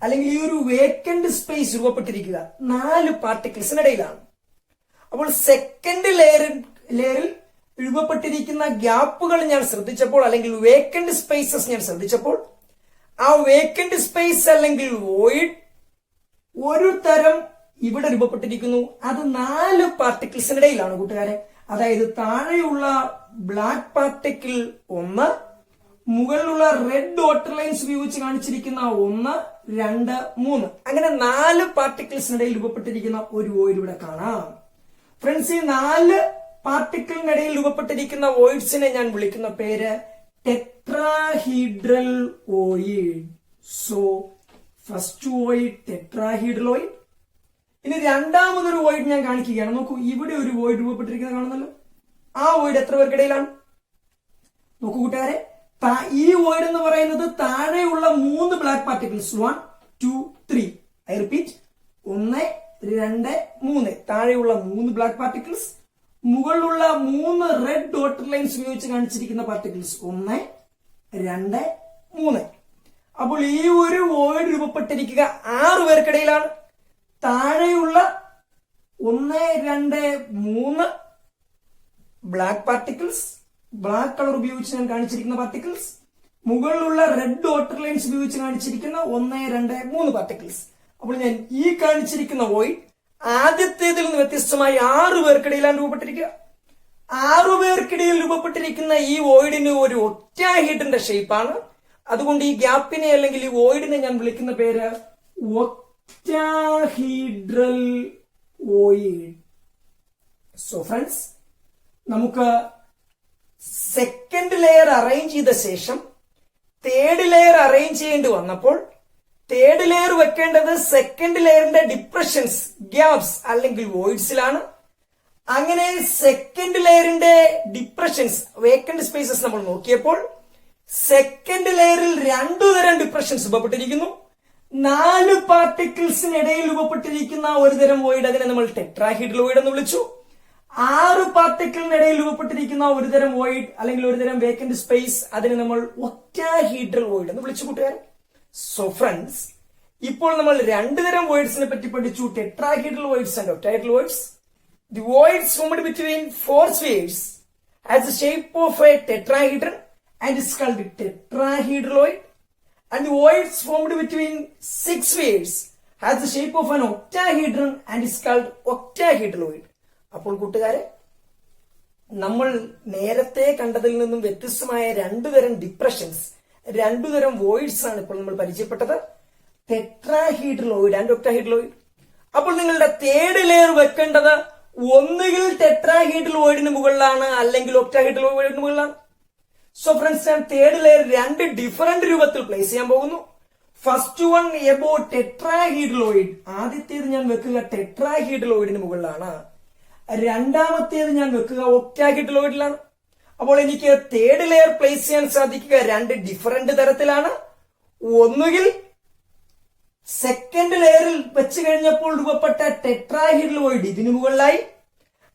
അല്ലെങ്കിൽ ഈ ഒരു വേക്കന്റ് സ്പേസ് രൂപപ്പെട്ടിരിക്കുക 4 പാർട്ടിക്കിൾസിനിടയിലാണ്. അപ്പോൾ സെക്കൻഡ് ലെയറിൽ രൂപപ്പെട്ടിരിക്കുന്ന ഗ്യാപ്പുകൾ ഞാൻ ശ്രദ്ധിച്ചപ്പോൾ, അല്ലെങ്കിൽ വേക്കന്റ് സ്പേസസ് ഞാൻ ശ്രദ്ധിച്ചപ്പോൾ, ആ വേക്കന്റ് സ്പേസ് അല്ലെങ്കിൽ വോയിഡ് ഒരു തരം ഇവിടെ രൂപപ്പെട്ടിരിക്കുന്നു. അത് 4 പാർട്ടിക്കിൾസിനിടയിലാണ് കൂട്ടുകാരെ. അതായത് താഴെയുള്ള ബ്ലാക്ക് പാർട്ടിക്കിൾ 1, മുകളിലുള്ള റെഡ് ഡോട്ടർ ലൈൻസ് ഉപയോഗിച്ച് കാണിച്ചിരിക്കുന്ന 1, 2, 3, അങ്ങനെ 4 പാർട്ടിക്കിൾസിനിടയിൽ രൂപപ്പെട്ടിരിക്കുന്ന ഒരു വോയിഡ് ഇവിടെ കാണാം. ഫ്രണ്ട്സ്, ഈ 4 പാർട്ടിക്കിളിനിടയിൽ രൂപപ്പെട്ടിരിക്കുന്ന വോയിഡ്സിനെ ഞാൻ വിളിക്കുന്ന പേര് tetrahedral void. So first void tetrahedral void. ഇനി രണ്ടാമതൊരു വോയിഡ് ഞാൻ കാണിക്കുകയാണ്. നോക്കൂ, ഇവിടെ ഒരു വോയിഡ് രൂപപ്പെട്ടിരിക്കുന്നത് കാണുന്നല്ലോ. ആ വോയിഡ് എത്ര പേർക്കിടയിലാണ്? നോക്കൂ കൂട്ടുകാരെ, ഈ വോയിഡ് എന്ന് പറയുന്നത് താഴെയുള്ള 3 ബ്ലാക്ക് പാർട്ടിക്കിൾസ് 1, 2, 3. I repeat, 1, 2, 3. താഴെയുള്ള 3 ബ്ലാക്ക് പാർട്ടിക്കിൾസ്, മുകളിലുള്ള 3 റെഡ് ഡോട്ടർ ലൈൻസ് ഉപയോഗിച്ച് കാണിച്ചിരിക്കുന്ന പാർട്ടിക്കിൾസ് 1, 2, 3. അപ്പോൾ ഈ ഒരു വോയിഡ് രൂപപ്പെട്ടിരിക്കുക 6 പേർക്കിടയിലാണ്. താഴെയുള്ള 1, 2, 3 ബ്ലാക്ക് പാർട്ടിക്കിൾസ്, ബ്ലാക്ക് കളർ ഉപയോഗിച്ച് ഞാൻ കാണിച്ചിരിക്കുന്ന പാർട്ടിക്കിൾസ്, മുകളിലുള്ള റെഡ് ഡോട്ടർ ലൈൻസ് ഉപയോഗിച്ച് കാണിച്ചിരിക്കുന്ന 1, 2, 3 പാർട്ടിക്കിൾസ്. അപ്പോൾ ഞാൻ ഈ കാണിച്ചിരിക്കുന്ന വോയിഡ് ആദ്യത്തേതിൽ നിന്ന് വ്യത്യസ്തമായി 6 പേർക്കിടയിലാണ് രൂപപ്പെട്ടിരിക്കുക. 6 പേർക്കിടയിൽ രൂപപ്പെട്ടിരിക്കുന്ന ഈ വോയിഡിന് ഒരു ഒക്ടാഹീഡ്രന്റെ ഷേപ്പാണ്. അതുകൊണ്ട് ഈ ഗ്യാപ്പിനെ അല്ലെങ്കിൽ ഈ വോയിഡിനെ ഞാൻ വിളിക്കുന്ന പേര് ഒക്ടാഹീഡ്രൽ വോയിഡ്. സോ ഫ്രണ്ട്സ്, നമുക്ക് സെക്കൻഡ് ലെയർ അറേഞ്ച് ചെയ്ത ശേഷം തേർഡ് ലെയർ അറേഞ്ച് ചെയ്യേണ്ടി വന്നപ്പോൾ തേർഡ് ലെയർ വെക്കേണ്ടത് സെക്കൻഡ് ലെയറിന്റെ ഡിപ്രഷൻസ്, ഗ്യാപ്സ് അല്ലെങ്കിൽ വോയിഡ്സിലാണ്. അങ്ങനെ സെക്കൻഡ് ലെയറിന്റെ ഡിപ്രഷൻസ്, വേക്കന്റ് സ്പേസസ് നമ്മൾ നോക്കിയപ്പോൾ സെക്കൻഡ് ലെയറിൽ 2 തരം ഡിപ്രഷൻസ് രൂപപ്പെട്ടിരിക്കുന്നു. 4 പാർട്ടിക്കിൾസിനിടയിൽ രൂപപ്പെട്ടിരിക്കുന്ന ഒരു തരം വോയിഡ്, അതിനെ നമ്മൾ ടെട്രാഹീഡ്രൽ വോയിഡ് എന്ന് വിളിച്ചു. 6 പാർട്ടിക്കിളിനിടയിൽ രൂപപ്പെട്ടിരിക്കുന്ന ഒരു തരം വോയിഡ് അല്ലെങ്കിൽ ഒരു തരം വേക്കന്റ് സ്പേസ്, അതിനെ നമ്മൾ ഒക്ടാഹീഡ്രൽ വോയിഡ് എന്ന് വിളിച്ചു കൂട്ടുകാർ. സോ ഫ്രണ്ട്സ്, ഇപ്പോൾ നമ്മൾ 2 തരം വോയിഡ്സിനെ പറ്റി പഠിച്ചു, tetrahedral voids and octahedral voids. The voids formed between 4 spheres has the shape of a tetrahedron and is called tetrahedraloid, and the voids formed between 6 spheres has the shape of an octahedron and is called octahedraloid. അപ്പോൾ കൂട്ടുകാരെ, നമ്മൾ നേരത്തെ കണ്ടതിൽ നിന്നും വ്യത്യസ്തമായ 2 തരം depressions, 2 തരം voids ആണ് ഇപ്പോൾ നമ്മൾ പരിചയപ്പെട്ടത്, ടെട്രാഹീഡ്രലോയിഡ് ആൻഡ് ഒക്ടാഹീഡ്രലോയിഡ്. അപ്പോൾ നിങ്ങളുടെ തേർഡ് ലെയർ വെക്കേണ്ടത് ഒന്നുകിൽ ടെട്രാഹീഡ്രൽ വോയിഡിന് മുകളിലാണ് അല്ലെങ്കിൽ ഒക്ടാഹീഡ്രൽ വോയിഡിന് മുകളിലാണ്. സോ ഫ്രണ്ട്സ്, ഞാൻ തേർഡ് ലെയർ 2 ഡിഫറന്റ് രൂപത്തിൽ പ്ലേസ് ചെയ്യാൻ പോകുന്നു. First one about tetrahedral void. ആദ്യത്തേത് ഞാൻ വെക്കുക ടെട്രാഹീഡ്രലോയിഡിന് മുകളിലാണ്. രണ്ടാമത്തേത് ഞാൻ വെക്കുക ഒക്ടാഹീഡ്രലോയിഡിലാണ്. അപ്പോൾ എനിക്ക് തേർഡ് ലെയർ പ്ലേസ് ചെയ്യാൻ സാധിക്കുക 2 ഡിഫറന്റ് തരത്തിലാണ്. ഒന്നുകിൽ സെക്കൻഡ് ലെയറിൽ വെച്ച് കഴിഞ്ഞപ്പോൾ രൂപപ്പെട്ട ടെട്രാഹീഡ്രൽ വോയിഡ് ഇതിനു മുകളിലായി,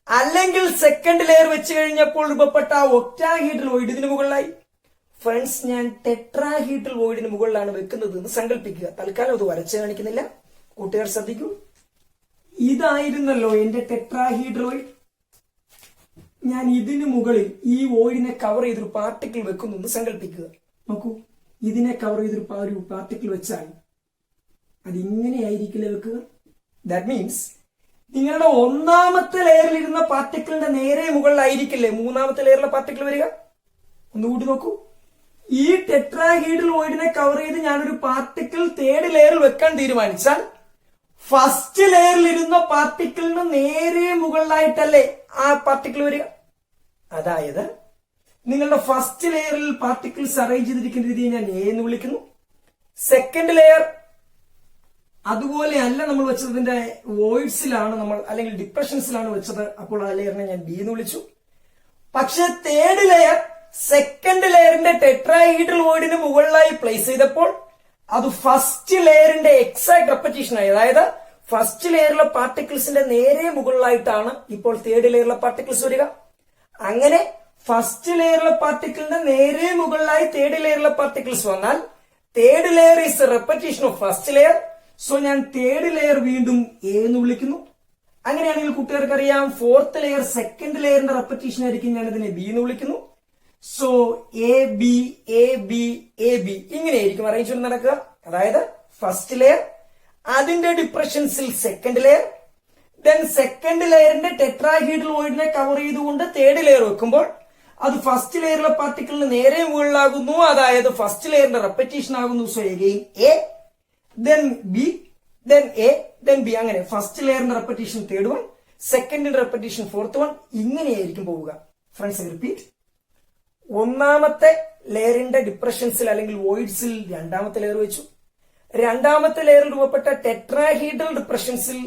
അല്ലെങ്കിൽ സെക്കൻഡ് ലെയർ വെച്ച് കഴിഞ്ഞപ്പോൾ രൂപപ്പെട്ട ഒക്ടാഹീഡ്രൽ വോയിഡ് ഇതിനു മുകളിലായി. ഫ്രണ്ട്സ്, ഞാൻ ടെട്രാഹീഡ്രൽ വോയിഡിന് മുകളിലാണ് വെക്കുന്നത് എന്ന് സങ്കല്പിക്കുക. തൽക്കാലം അത് വരച്ച് കാണിക്കുന്നില്ല, കൂട്ടുകാർ ശ്രദ്ധിക്കൂ. ഇതായിരുന്നല്ലോ എന്റെ ടെട്രാഹീഡ്രൽ വോയിഡ്. ഞാൻ ഇതിനു മുകളിൽ ഈ വോയിഡിനെ കവർ ചെയ്തൊരു പാർട്ടിക്കിൾ വെക്കുന്നു എന്ന് സങ്കല്പിക്കുക. നോക്കൂ, ഇതിനെ കവർ ചെയ്തൊരു പാർട്ടിക്കിൾ വെച്ചാൽ അതിങ്ങനെയായിരിക്കില്ല വെക്കുക. ദാറ്റ് മീൻസ് നിങ്ങളുടെ ഒന്നാമത്തെ ലെയറിൽ ഇരുന്ന പാർട്ടിക്കിളിന്റെ നേരെ മുകളിലായിരിക്കില്ലേ മൂന്നാമത്തെ ലെയറിലെ പാർട്ടിക്കിൾ വരിക. ഒന്നുകൂടി നോക്കൂ, ഈ ടെട്രാഹീഡ്രൽ വോയിഡിനെ കവർ ചെയ്ത് ഞാനൊരു പാർട്ടിക്കിൾ തേർഡ് ലെയറിൽ വെക്കാൻ തീരുമാനിച്ചാൽ ഫസ്റ്റ് ലെയറിൽ ഇരുന്ന പാർട്ടിക്കിളിന് നേരെ മുകളിലായിട്ടല്ലേ ആ പാർട്ടിക്കിൾ വരിക. അതായത് നിങ്ങളുടെ ഫസ്റ്റ് ലെയറിൽ പാർട്ടിക്കിൾസ് അറേഞ്ച് ചെയ്തിരിക്കുന്ന രീതിയെ ഞാൻ എ എന്ന് വിളിക്കുന്നു. സെക്കൻഡ് ലെയർ അതുപോലെ അല്ല നമ്മൾ വെച്ചതിന്റെ വോയിഡ്സിലാണ് നമ്മൾ അല്ലെങ്കിൽ ഡിപ്രഷൻസിലാണ് വെച്ചത്. അപ്പോൾ ആ ലെയറിനെ ഞാൻ ബി എന്ന് വിളിച്ചു. പക്ഷെ തേർഡ് ലെയർ സെക്കൻഡ് ലെയറിന്റെ ടെട്രാഹീഡ്രൽ വോയിഡിന് മുകളിലായി പ്ലേസ് ചെയ്തപ്പോൾ അത് ഫസ്റ്റ് ലെയറിന്റെ എക്സാക്ട് റെപ്പറ്റീഷൻ ആയി. അതായത് ഫസ്റ്റ് ലെയറിലെ പാർട്ടിക്കിൾസിന്റെ നേരെ മുകളിലായിട്ടാണ് ഇപ്പോൾ തേർഡ് ലെയറിലെ പാർട്ടിക്കിൾസ് വരിക. അങ്ങനെ ഫസ്റ്റ് ലെയറിലെ പാർട്ടിക്കിളിന്റെ നേരെ മുകളിലായി തേർഡ് ലെയറിലെ പാർട്ടിക്കിൾസ് വന്നാൽ third layer is a repetition of first layer. So ഞാൻ തേർഡ് ലെയർ വീണ്ടും എ എന്ന് വിളിക്കുന്നു. അങ്ങനെയാണെങ്കിൽ കൂട്ടുകാർക്ക് അറിയാം ഫോർത്ത് ലെയർ സെക്കൻഡ് ലെയറിന്റെ റെപ്പറ്റീഷൻ ആയിരിക്കും, ഞാൻ ഇതിനെ ബി എന്ന് വിളിക്കുന്നു. So A B A B A B ഇങ്ങനെയായിരിക്കും അറേഞ്ച്മെന്റ് നടക്കുക. അതായത് ഫസ്റ്റ് ലെയർ, അതിന്റെ ഡിപ്രഷൻസിൽ സെക്കൻഡ് ലെയർ, ദെൻ സെക്കൻഡ് ലെയറിന്റെ ടെട്രാഹീഡ്രൽ വോയിഡിനെ കവർ ചെയ്തുകൊണ്ട് തേർഡ് ലെയർ വെക്കുമ്പോൾ അത് ഫസ്റ്റ് ലെയറിലെ പാർട്ടിക്കിളിന് നേരെ മുകളിലാകുന്നു. അതായത് ഫസ്റ്റ് ലെയറിന്റെ റെപ്പറ്റീഷൻ ആകുന്നു. So again A, then B, then A, then B. അങ്ങനെ ഫസ്റ്റ് ലെയറിന്റെ റെപ്പറ്റീഷൻ തേർഡ് വൺ, സെക്കൻഡിന്റെ റെപ്പറ്റീഷൻ ഫോർത്ത് വൺ, ഇങ്ങനെയായിരിക്കും പോവുക. Friends repeat. ഒന്നാമത്തെ ലെയറിന്റെ ഡിപ്രഷൻസിൽ അല്ലെങ്കിൽ വോയിഡ്സിൽ രണ്ടാമത്തെ ലെയർ വെച്ചു. രണ്ടാമത്തെ ലെയറിൽ രൂപപ്പെട്ട ടെട്രാഹീഡ്രൽ ഡിപ്രഷൻസിൽ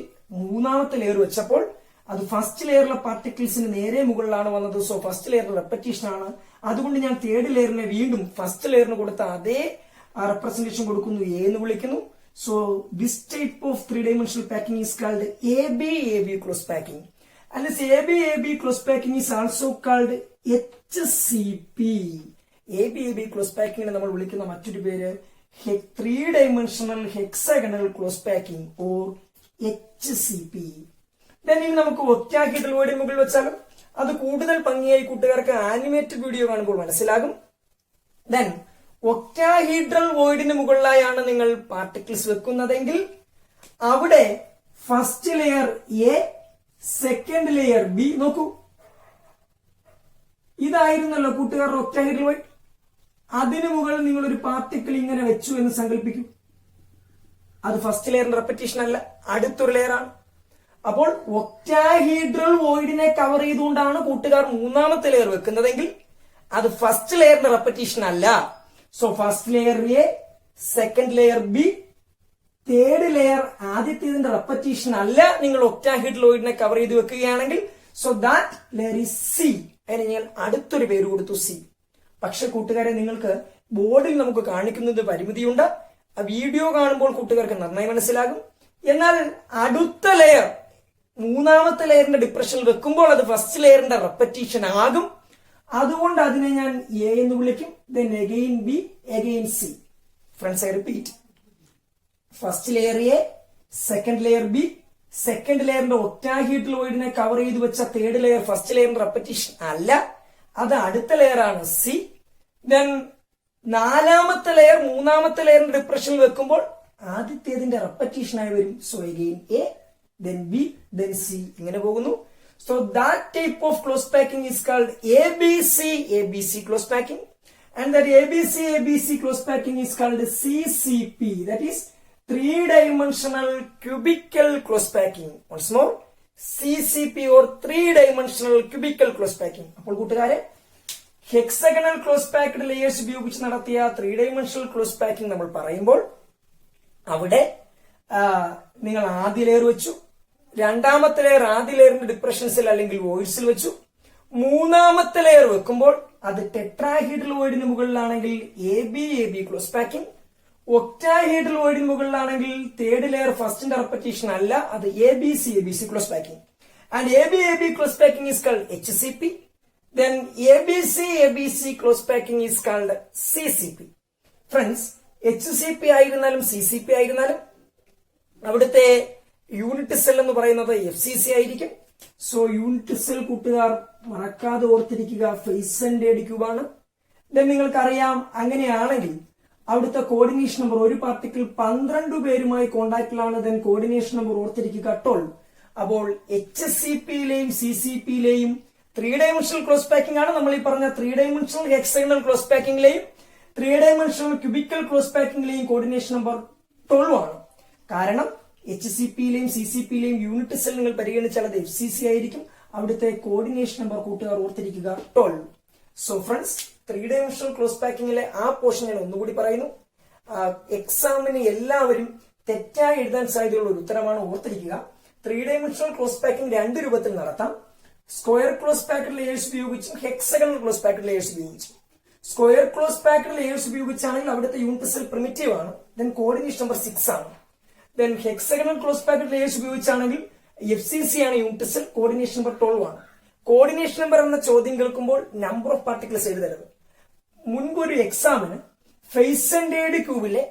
മൂന്നാമത്തെ ലെയർ വെച്ചപ്പോൾ അത് ഫസ്റ്റ് ലെയറിലെ പാർട്ടിക്കിൾസിന് നേരെ മുകളിലാണ് വന്നത്. സോ ഫസ്റ്റ് ലെയറിന്റെ റെപ്പറ്റീഷൻ ആണ്. അതുകൊണ്ട് ഞാൻ തേർഡ് ലെയറിനെ വീണ്ടും ഫസ്റ്റ് ലെയറിന് കൊടുത്ത അതേ റെപ്രസെന്റേഷൻ കൊടുക്കുന്നു, എ എന്ന് വിളിക്കുന്നു. So this type of 3-dimensional packing is called AB close packing. And this AB close packing is also called HCP. AB close packing നമ്മൾ വിളിക്കുന്ന മറ്റൊരു പേര് 3-dimensional hexagonal close packing or HCP. Then ഇനി നമുക്ക് octahedral വോയിഡിന് മുകളിൽ വെച്ചാലും അത് കൂടുതൽ ഭംഗിയായി കൂട്ടുകാർക്ക് ആനിമേറ്റഡ് വീഡിയോ കാണുമ്പോൾ മനസ്സിലാകും. ദെൻ ഒക്ടാഹീഡ്രൽ വോയിഡിന് മുകളിലായാണ് നിങ്ങൾ പാർട്ടിക്കിൾസ് വെക്കുന്നതെങ്കിൽ അവിടെ first layer A, second layer B. നോക്കൂ, ഇതായിരുന്നല്ലോ കൂട്ടുകാരുടെ ഒക്ടാഹീഡ്രൽ വോയിഡ്. അതിനു മുകളിൽ നിങ്ങൾ ഒരു പാർട്ടിക്കിൾ ഇങ്ങനെ വെച്ചു എന്ന് സങ്കല്പിക്കും. അത് ഫസ്റ്റ് ലെയറിന്റെ റെപ്പറ്റീഷൻ അല്ല, അടുത്തൊരു ലെയർ ആണ്. അപ്പോൾ ഒക്ടാഹീഡ്രൽ വോയിഡിനെ കവർ ചെയ്തുകൊണ്ടാണ് കൂട്ടുകാർ മൂന്നാമത്തെ ലെയർ വെക്കുന്നതെങ്കിൽ അത് ഫസ്റ്റ് ലെയറിന്റെ റെപ്പറ്റീഷൻ അല്ല. So first layer A, second layer B, third layer ആദ്യത്തേതിന്റെ റെപ്പറ്റീഷൻ അല്ല നിങ്ങൾ ഒക്ടാഹീഡ്രൽ വോയിഡിനെ കവർ ചെയ്ത് വെക്കുകയാണെങ്കിൽ. So that layer is C. അതിന് ഞാൻ അടുത്തൊരു പേര് കൊടുത്തു, സി. പക്ഷെ കൂട്ടുകാരെ നിങ്ങൾക്ക് ബോർഡിൽ നമുക്ക് കാണിക്കുന്നത് പരിമിതിയുണ്ട്. ആ വീഡിയോ കാണുമ്പോൾ കൂട്ടുകാർക്ക് നന്നായി മനസ്സിലാകും. എന്നാൽ അടുത്ത ലെയർ മൂന്നാമത്തെ ലെയറിന്റെ ഡിപ്രഷനിൽ വെക്കുമ്പോൾ അത് ഫസ്റ്റ് ലെയറിന്റെ റെപ്പറ്റീഷൻ ആകും. അതുകൊണ്ട് അതിനെ ഞാൻ എ എന്ന് വിളിക്കും. Then again B, again C. Friends I repeat. First layer A, second layer B, second ലെയറിന്റെ ഒക്ടാഹീഡ്രൽ വോയിഡിനെ കവർ ചെയ്ത് വെച്ച തേർഡ് ലെയർ ഫസ്റ്റ് ലെയറിന്റെ റെപ്പറ്റീഷൻ അല്ല, അത് അടുത്ത ലെയർ ആണ്, സി. ദെൻ നാലാമത്തെ ലെയർ മൂന്നാമത്തെ ലെയറിന്റെ ഡിപ്രഷനിൽ വെക്കുമ്പോൾ ആദ്യത്തേതിന്റെ റെപ്പറ്റീഷൻ ആയി വരും. So again A, then B, then C. ഇങ്ങനെ പോകുന്നു. So that type of close packing is called ABC close packing, and that ABC close packing is called CCP. That is 3-dimensional cubical close packing. Once more, CCP or 3-dimensional cubical close packing. അപ്പോൾ കൂട്ടുകാരെ hexagonal close packed layers ഉപയോഗിച്ച് നടത്തിയ 3-dimensional close packing നമ്മൾ പറയുമ്പോൾ അവിടെ നിങ്ങൾ ആദ്യ layer വെച്ചു, രണ്ടാമത്തെ ലെയർ ആദ്യ ലെയറിന്റെ ഡിപ്രഷൻസിൽ അല്ലെങ്കിൽ വോയിഡ്സിൽ വെച്ചു, മൂന്നാമത്തെ ലെയർ വെക്കുമ്പോൾ അത് ടെട്രാഹീഡ്രൽ വോയിഡിന് മുകളിലാണെങ്കിൽ A B close packing, octahedral വോയിഡിന് മുകളിലാണെങ്കിൽ തേർഡ് ലെയർ ഫസ്റ്റിന്റെ റെപ്പറ്റീഷൻ അല്ല, അത് A B C close packing. And A B close packing is called HCP. Then ABC close packing is called CCP. Friends, HCP ആയിരുന്നാലും CCP ആയിരുന്നാലും അവിടുത്തെ unit cell എന്ന് പറയുന്നത് FCC ആയിരിക്കും. സോ യൂണിറ്റ് സെൽ കൂട്ടുകാർ മറക്കാതെ ഓർത്തിരിക്കുക, ഫെയ്സന്റെ ക്യൂബാണ്. ദെൻ നിങ്ങൾക്കറിയാം അങ്ങനെയാണെങ്കിൽ അവിടുത്തെ കോർഡിനേഷൻ നമ്പർ ഒരു പാർട്ടിക്കിൾ 12 പേരുമായി കോണ്ടാക്റ്റിലാണ്. ദെൻ കോർഡിനേഷൻ നമ്പർ ഓർത്തിരിക്കുക 12. അപ്പോൾ HCPയിലെയും CCPയിലെയും 3-dimensional ക്ലോസ് പാക്കിംഗ് ആണ് നമ്മൾ ഈ പറഞ്ഞ 3-dimensional ഹെക്സഗണൽ ക്ലോസ് പാക്കിംഗിലെയും 3-dimensional ക്യൂബിക്കൽ ക്ലോസ് പാക്കിംഗിലെയും കോർഡിനേഷൻ നമ്പർ 12 ആണ്. കാരണം HCPയിലെയും CCPയിലെയും യൂണിറ്റ് സെൽ നിങ്ങൾ പരിഗണിച്ചാൽ അത് FCC ആയിരിക്കും. അവിടുത്തെ കോർഡിനേഷൻ നമ്പർ കൂട്ടുകാർ ഓർത്തിരിക്കുക 12. സോ ഫ്രണ്ട്സ്, 3-dimensional ക്ലോസ് പാക്കിംഗിലെ ആ പോർഷൻ ഞാൻ ഒന്നുകൂടി പറയുന്നു. എക്സാമിന് എല്ലാവരും തെറ്റായി എഴുതാൻ സാധ്യതയുള്ള ഒരു ഉത്തരമാണ്, ഓർത്തിരിക്കുക. 3 ഡയമെൻഷണൽ ക്ലോസ് പാക്കിംഗ് 2 രൂപത്തിൽ നടത്താം. സ്ക്വയർ ക്ലോസ് പാക്കഡ് ലേയേഴ്സ് ഉപയോഗിച്ചും ഹെക്സഗണൽ ക്ലോസ് പാക്കഡ് ലേയേഴ്സ് ഉപയോഗിച്ചും. സ്ക്വയർ ക്ലോസ് പാക്കഡ് ലേയേഴ്സ് ഉപയോഗിച്ചാണെങ്കിൽ അവിടുത്തെ യൂണിറ്റ് സെൽ പ്രിമിറ്റീവ് ആണ്, ദെൻ കോർഡിനേഷൻ നമ്പർ 6 ആണ്. Then hexagonal close packed layers ഉപയോഗിച്ചാണെങ്കിൽ FCC ആണ് യൂണിറ്റ് സെൽ, കോർഡിനേഷൻ നമ്പർ 12 ആണ്. കോർഡിനേഷൻ നമ്പർ എന്ന ചോദ്യം കേൾക്കുമ്പോൾ നമ്പർ ഓഫ് പാർട്ടിക്കിൾസ് എഴുതരുത്. മുൻപൊരു എക്സാമിന് ഫേസ് സെന്റേർഡ് ക്യൂബിലെ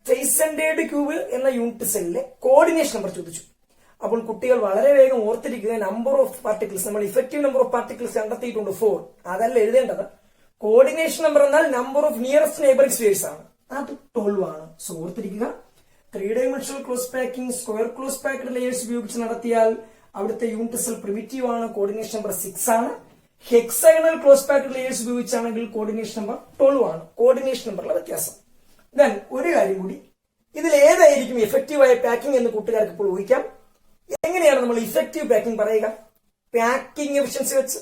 ഫേസ് സെന്റേർഡ് ക്യൂബ് എന്ന യൂണിറ്റ് സെല്ലിലെ കോർഡിനേഷൻ നമ്പർ ചോദിച്ചു. അപ്പോൾ കുട്ടികൾ വളരെ വേഗം ഓർത്തിരിക്കുക, നമ്പർ ഓഫ് പാർട്ടിക്കിൾസ്, നമ്മൾ ഇഫക്റ്റീവ് നമ്പർ ഓഫ് പാർട്ടിക്കിൾസ് കണ്ടെത്തിയിട്ടുണ്ട് 4, അതല്ല എഴുതേണ്ടത്. കോർഡിനേഷൻ നമ്പർ എന്നാൽ number of nearest neighbouring spheres ആണ്, അത് 12 ആണ്. സോ ഓർത്തിരിക്കുക, 3 dimensional close packing square close packed layers ഉപയോഗിച്ച് നടത്തിയാൽ അവിടുത്തെ യൂണിറ്റ് സെൽ പ്രിമിറ്റീവ് ആണ്, കോർഡിനേഷൻ നമ്പർ 6 ആണ്. Hexagonal close packed layers ഉപയോഗിച്ചാണെങ്കിൽ coordination number 12 ആണ്. കോർഡിനേഷൻ നമ്പറിലെ വ്യത്യാസം. ദെൻ ഒരു കാര്യം കൂടി, ഇതിൽ ഏതായിരിക്കും ഇഫക്റ്റീവ് ആയ പാക്കിംഗ് എന്ന് കൂട്ടുകാർക്ക് ഇപ്പോൾ ഊഹിക്കാം. എങ്ങനെയാണ് നമ്മൾ ഇഫക്റ്റീവ് പാക്കിംഗ് പറയുക? പാക്കിംഗ് എഫിഷ്യൻസി വെച്ച്.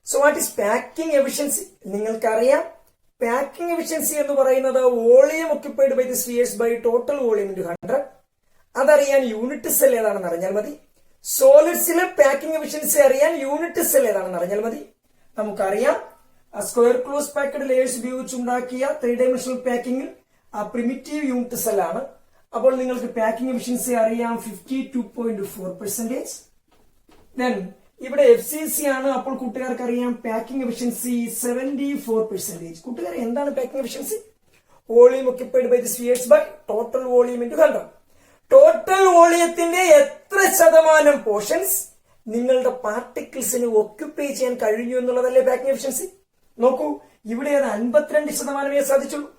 So what is packing efficiency? നിങ്ങൾക്കറിയാം, പാക്കിംഗ് എഫിഷ്യൻസി എന്ന് പറയുന്നത് volume occupied by the spheres by total volume into 100. അതറിയാൻ യൂണിറ്റ് സെൽ ഏതാണെന്ന് അറിഞ്ഞാൽ മതി. സോളിഡ്സിലെ പാക്കിംഗ് എഫിഷ്യൻസി അറിയാൻ യൂണിറ്റ് സെൽ ഏതാണെന്ന് അറിഞ്ഞാൽ മതി. നമുക്കറിയാം, സ്ക്വയർ ക്ലോസ് പാക്കഡ് ലേയേഴ്സ് ഉപയോഗിച്ചുണ്ടാക്കിയ 3 ഡയമെൻഷണൽ പാക്കിംഗിൽ പ്രിമിറ്റീവ് യൂണിറ്റ് സെൽ ആണ്. അപ്പോൾ നിങ്ങൾക്ക് പാക്കിംഗ് എഫിഷ്യൻസി അറിയാം 52.4%. ദെൻ ഇവിടെ FCC ആണ്, അപ്പോൾ കൂട്ടുകാർക്ക് അറിയാം പാക്കിംഗ് എഫിഷ്യൻസി 74%. കൂട്ടുകാർ എന്താണ് packing efficiency? Volume occupied by the spheres by total volume into 100. Total വോളിയത്തിന്റെ എത്ര ശതമാനം പോർഷൻസ് നിങ്ങളുടെ പാർട്ടിക്കിൾസിന് ഒക്യുപ്പൈ ചെയ്യാൻ കഴിഞ്ഞു എന്നുള്ളതല്ലേ പാക്കിംഗ് എഫിഷ്യൻസി. നോക്കൂ, ഇവിടെ അത് 52% സാധിച്ചുള്ളൂ.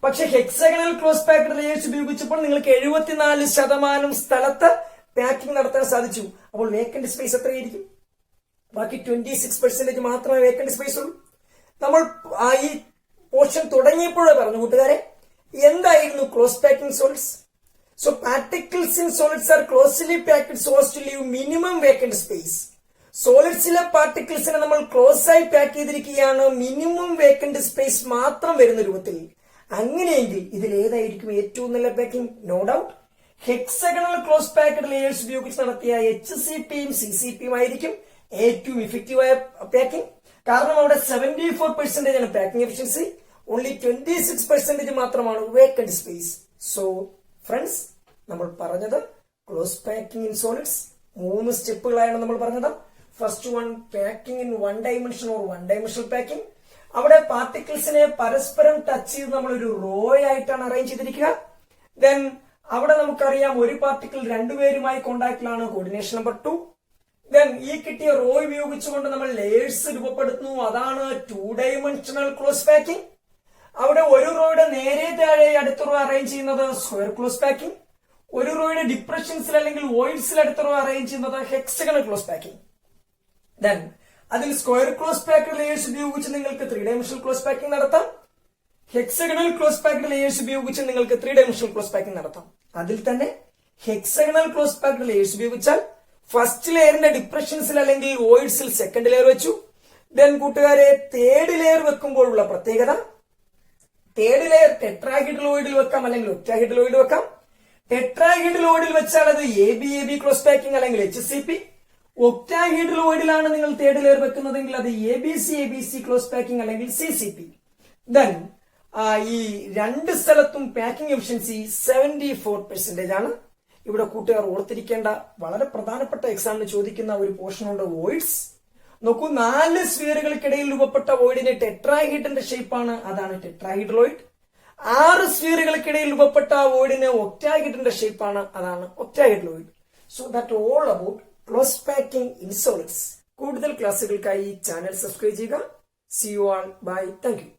പക്ഷെ ഹെക്സഗണൽ ക്ലോസ് പാക്കഡ് ലേയേഴ്സ് ഉപയോഗിച്ചപ്പോൾ നിങ്ങൾക്ക് 74% സ്ഥലത്ത് പാക്കിംഗ് നടത്താൻ സാധിച്ചു. അപ്പോൾ വേക്കന്റ് സ്പേസ് എത്രയായിരിക്കും? ബാക്കി 26% മാത്രമേ വേക്കന്റ് സ്പേസ് ഉള്ളൂ. നമ്മൾ ഈ പോർഷൻ തുടങ്ങിയപ്പോഴേ പറഞ്ഞു കൂട്ടുകാരെ, എന്തായിരുന്നു close packing solids? So particles in solids are closely packed so as to leave minimum vacant space. സോളിഡ്സിലെ പാർട്ടിക്കിൾസിനെ നമ്മൾ ക്ലോസ് ആയി പാക്ക് ചെയ്തിരിക്കുകയാണ്, മിനിമം വേക്കന്റ് സ്പേസ് മാത്രം വരുന്ന രൂപത്തിൽ. അങ്ങനെയെങ്കിൽ ഇതിൽ ഏതായിരിക്കും ഏറ്റവും നല്ല packing? No doubt hexagonal close packed layers ഉപയോഗിച്ച് നടത്തിയ HCPയും CCPയും ആയിരിക്കും ഏറ്റവും ഇഫക്റ്റീവായ പാക്കിംഗ്. കാരണം അവിടെ 74% ആണ് പാക്കിംഗ് എഫിഷ്യൻസി, ഓൺലി 26% മാത്രമാണ് വേക്കന്റ് സ്പേസ്. സോ ഫ്രണ്ട്സ്, നമ്മൾ പറഞ്ഞത് ക്ലോസ് പാക്കിംഗ് ഇൻ സോളിഡ്സ് 3 സ്റ്റെപ്പുകളായാണ് നമ്മൾ പറഞ്ഞത്. First one, packing in 1 dimension or 1 dimensional packing. അവിടെ പാർട്ടിക്കിൾസിനെ പരസ്പരം ടച്ച് ചെയ്ത് നമ്മൾ ഒരു റോ ആയിട്ടാണ് അറേഞ്ച് ചെയ്തിരിക്കുക. ദെൻ അവിടെ നമുക്കറിയാം ഒരു പാർട്ടിക്കിൾ 2 പേരുമായി കോണ്ടാക്റ്റിലാണ്, കോർഡിനേഷൻ നമ്പർ 2. ദെൻ ഈ കിട്ടിയ റോ ഉപയോഗിച്ചുകൊണ്ട് നമ്മൾ ലേയേഴ്സ് രൂപപ്പെടുത്തുന്നു, അതാണ് 2 ഡയമെൻഷണൽ ക്ലോസ് പാക്കിംഗ്. അവിടെ ഒരു റോയുടെ നേരെ താഴെ അടുത്ത റോ അറേഞ്ച് ചെയ്യുന്നത് സ്ക്വയർ ക്ലോസ് പാക്കിംഗ്, ഒരു റോയുടെ ഡിപ്രഷൻസിൽ അല്ലെങ്കിൽ വോയിഡ്സിൽ അടുത്ത റോ അറേഞ്ച് ചെയ്യുന്നത് ഹെക്സഗണൽ ക്ലോസ് പാക്കിംഗ്. ദെൻ അതിൽ സ്ക്വയർ ക്ലോസ് പാക്കഡ് ലേയേഴ്സ് ഉപയോഗിച്ച് നിങ്ങൾക്ക് 3 ഡയമെൻഷണൽ ക്ലോസ് പാക്കിംഗ് നടത്താം. ഹെക്സഗണൽ ക്ലോസ് പാക്കഡ് ലേയേഴ്സ് ഉപയോഗിച്ച് നിങ്ങൾക്ക് 3 ഡയമെൻഷണൽ ക്ലോസ് പാക്കിംഗ് നടത്താം. അതിൽ തന്നെ ഹെക്സഗണൽ ക്ലോസ് പാക്കഡ് ലേയേഴ്സ് ഉപയോഗിച്ചാൽ ഫസ്റ്റ് ലെയറിന്റെ ഡിപ്രഷൻസിൽ അല്ലെങ്കിൽ വോയിഡ്സിൽ സെക്കൻഡ് ലെയർ വെച്ചു. ദെൻ കൂട്ടുകാരെ, തേർഡ് ലെയർ വെക്കുമ്പോഴുള്ള പ്രത്യേകത, തേർഡ് ലെയർ ടെട്രാഹെഡ്രോയിഡിൽ വെക്കാം അല്ലെങ്കിൽ ഒക്ടാഹെഡ്രോയിഡ് വെക്കാം. ടെട്രാഹെഡ്രോയിഡിൽ വെച്ചാൽ അത് AB ക്ലോസ് പാക്കിംഗ് അല്ലെങ്കിൽ HCP. ഒക്ടാഹെഡ്രോയിഡിലാണ് നിങ്ങൾ തേർഡ് ലെയർ വെക്കുന്നതെങ്കിൽ അത് ABC ക്ലോസ് പാക്കിംഗ് അല്ലെങ്കിൽ CCP. ദെൻ ഈ 2 സ്ഥലത്തും പാക്കിംഗ് എഫിഷ്യൻസി 74% ആണ്. ഇവിടെ കൂട്ടുകാർ ഓർത്തിരിക്കേണ്ട വളരെ പ്രധാനപ്പെട്ട എക്സാമിന് ചോദിക്കുന്ന ഒരു പോർഷനുണ്ട്, വോയിഡ്സ്. നോക്കൂ, 4 സ്ഫിയറുകൾക്കിടയിൽ രൂപപ്പെട്ട വോയിഡിന് ടെട്രാഹീഡ്രന്റെ ഷേപ്പാണ്, അതാണ് ടെട്രാഹീഡ്രോയിഡ്. 6 സ്ഫിയറുകൾക്കിടയിൽ രൂപപ്പെട്ട വോയിഡിന് ഒക്ടാഹീഡ്രന്റെ ഷേപ്പാണ്, അതാണ് octahedral void. So that all about close packing in solids. കൂടുതൽ ക്ലാസുകൾക്കായി ചാനൽ സബ്സ്ക്രൈബ് ചെയ്യുക. See you all. Bye. Thank you.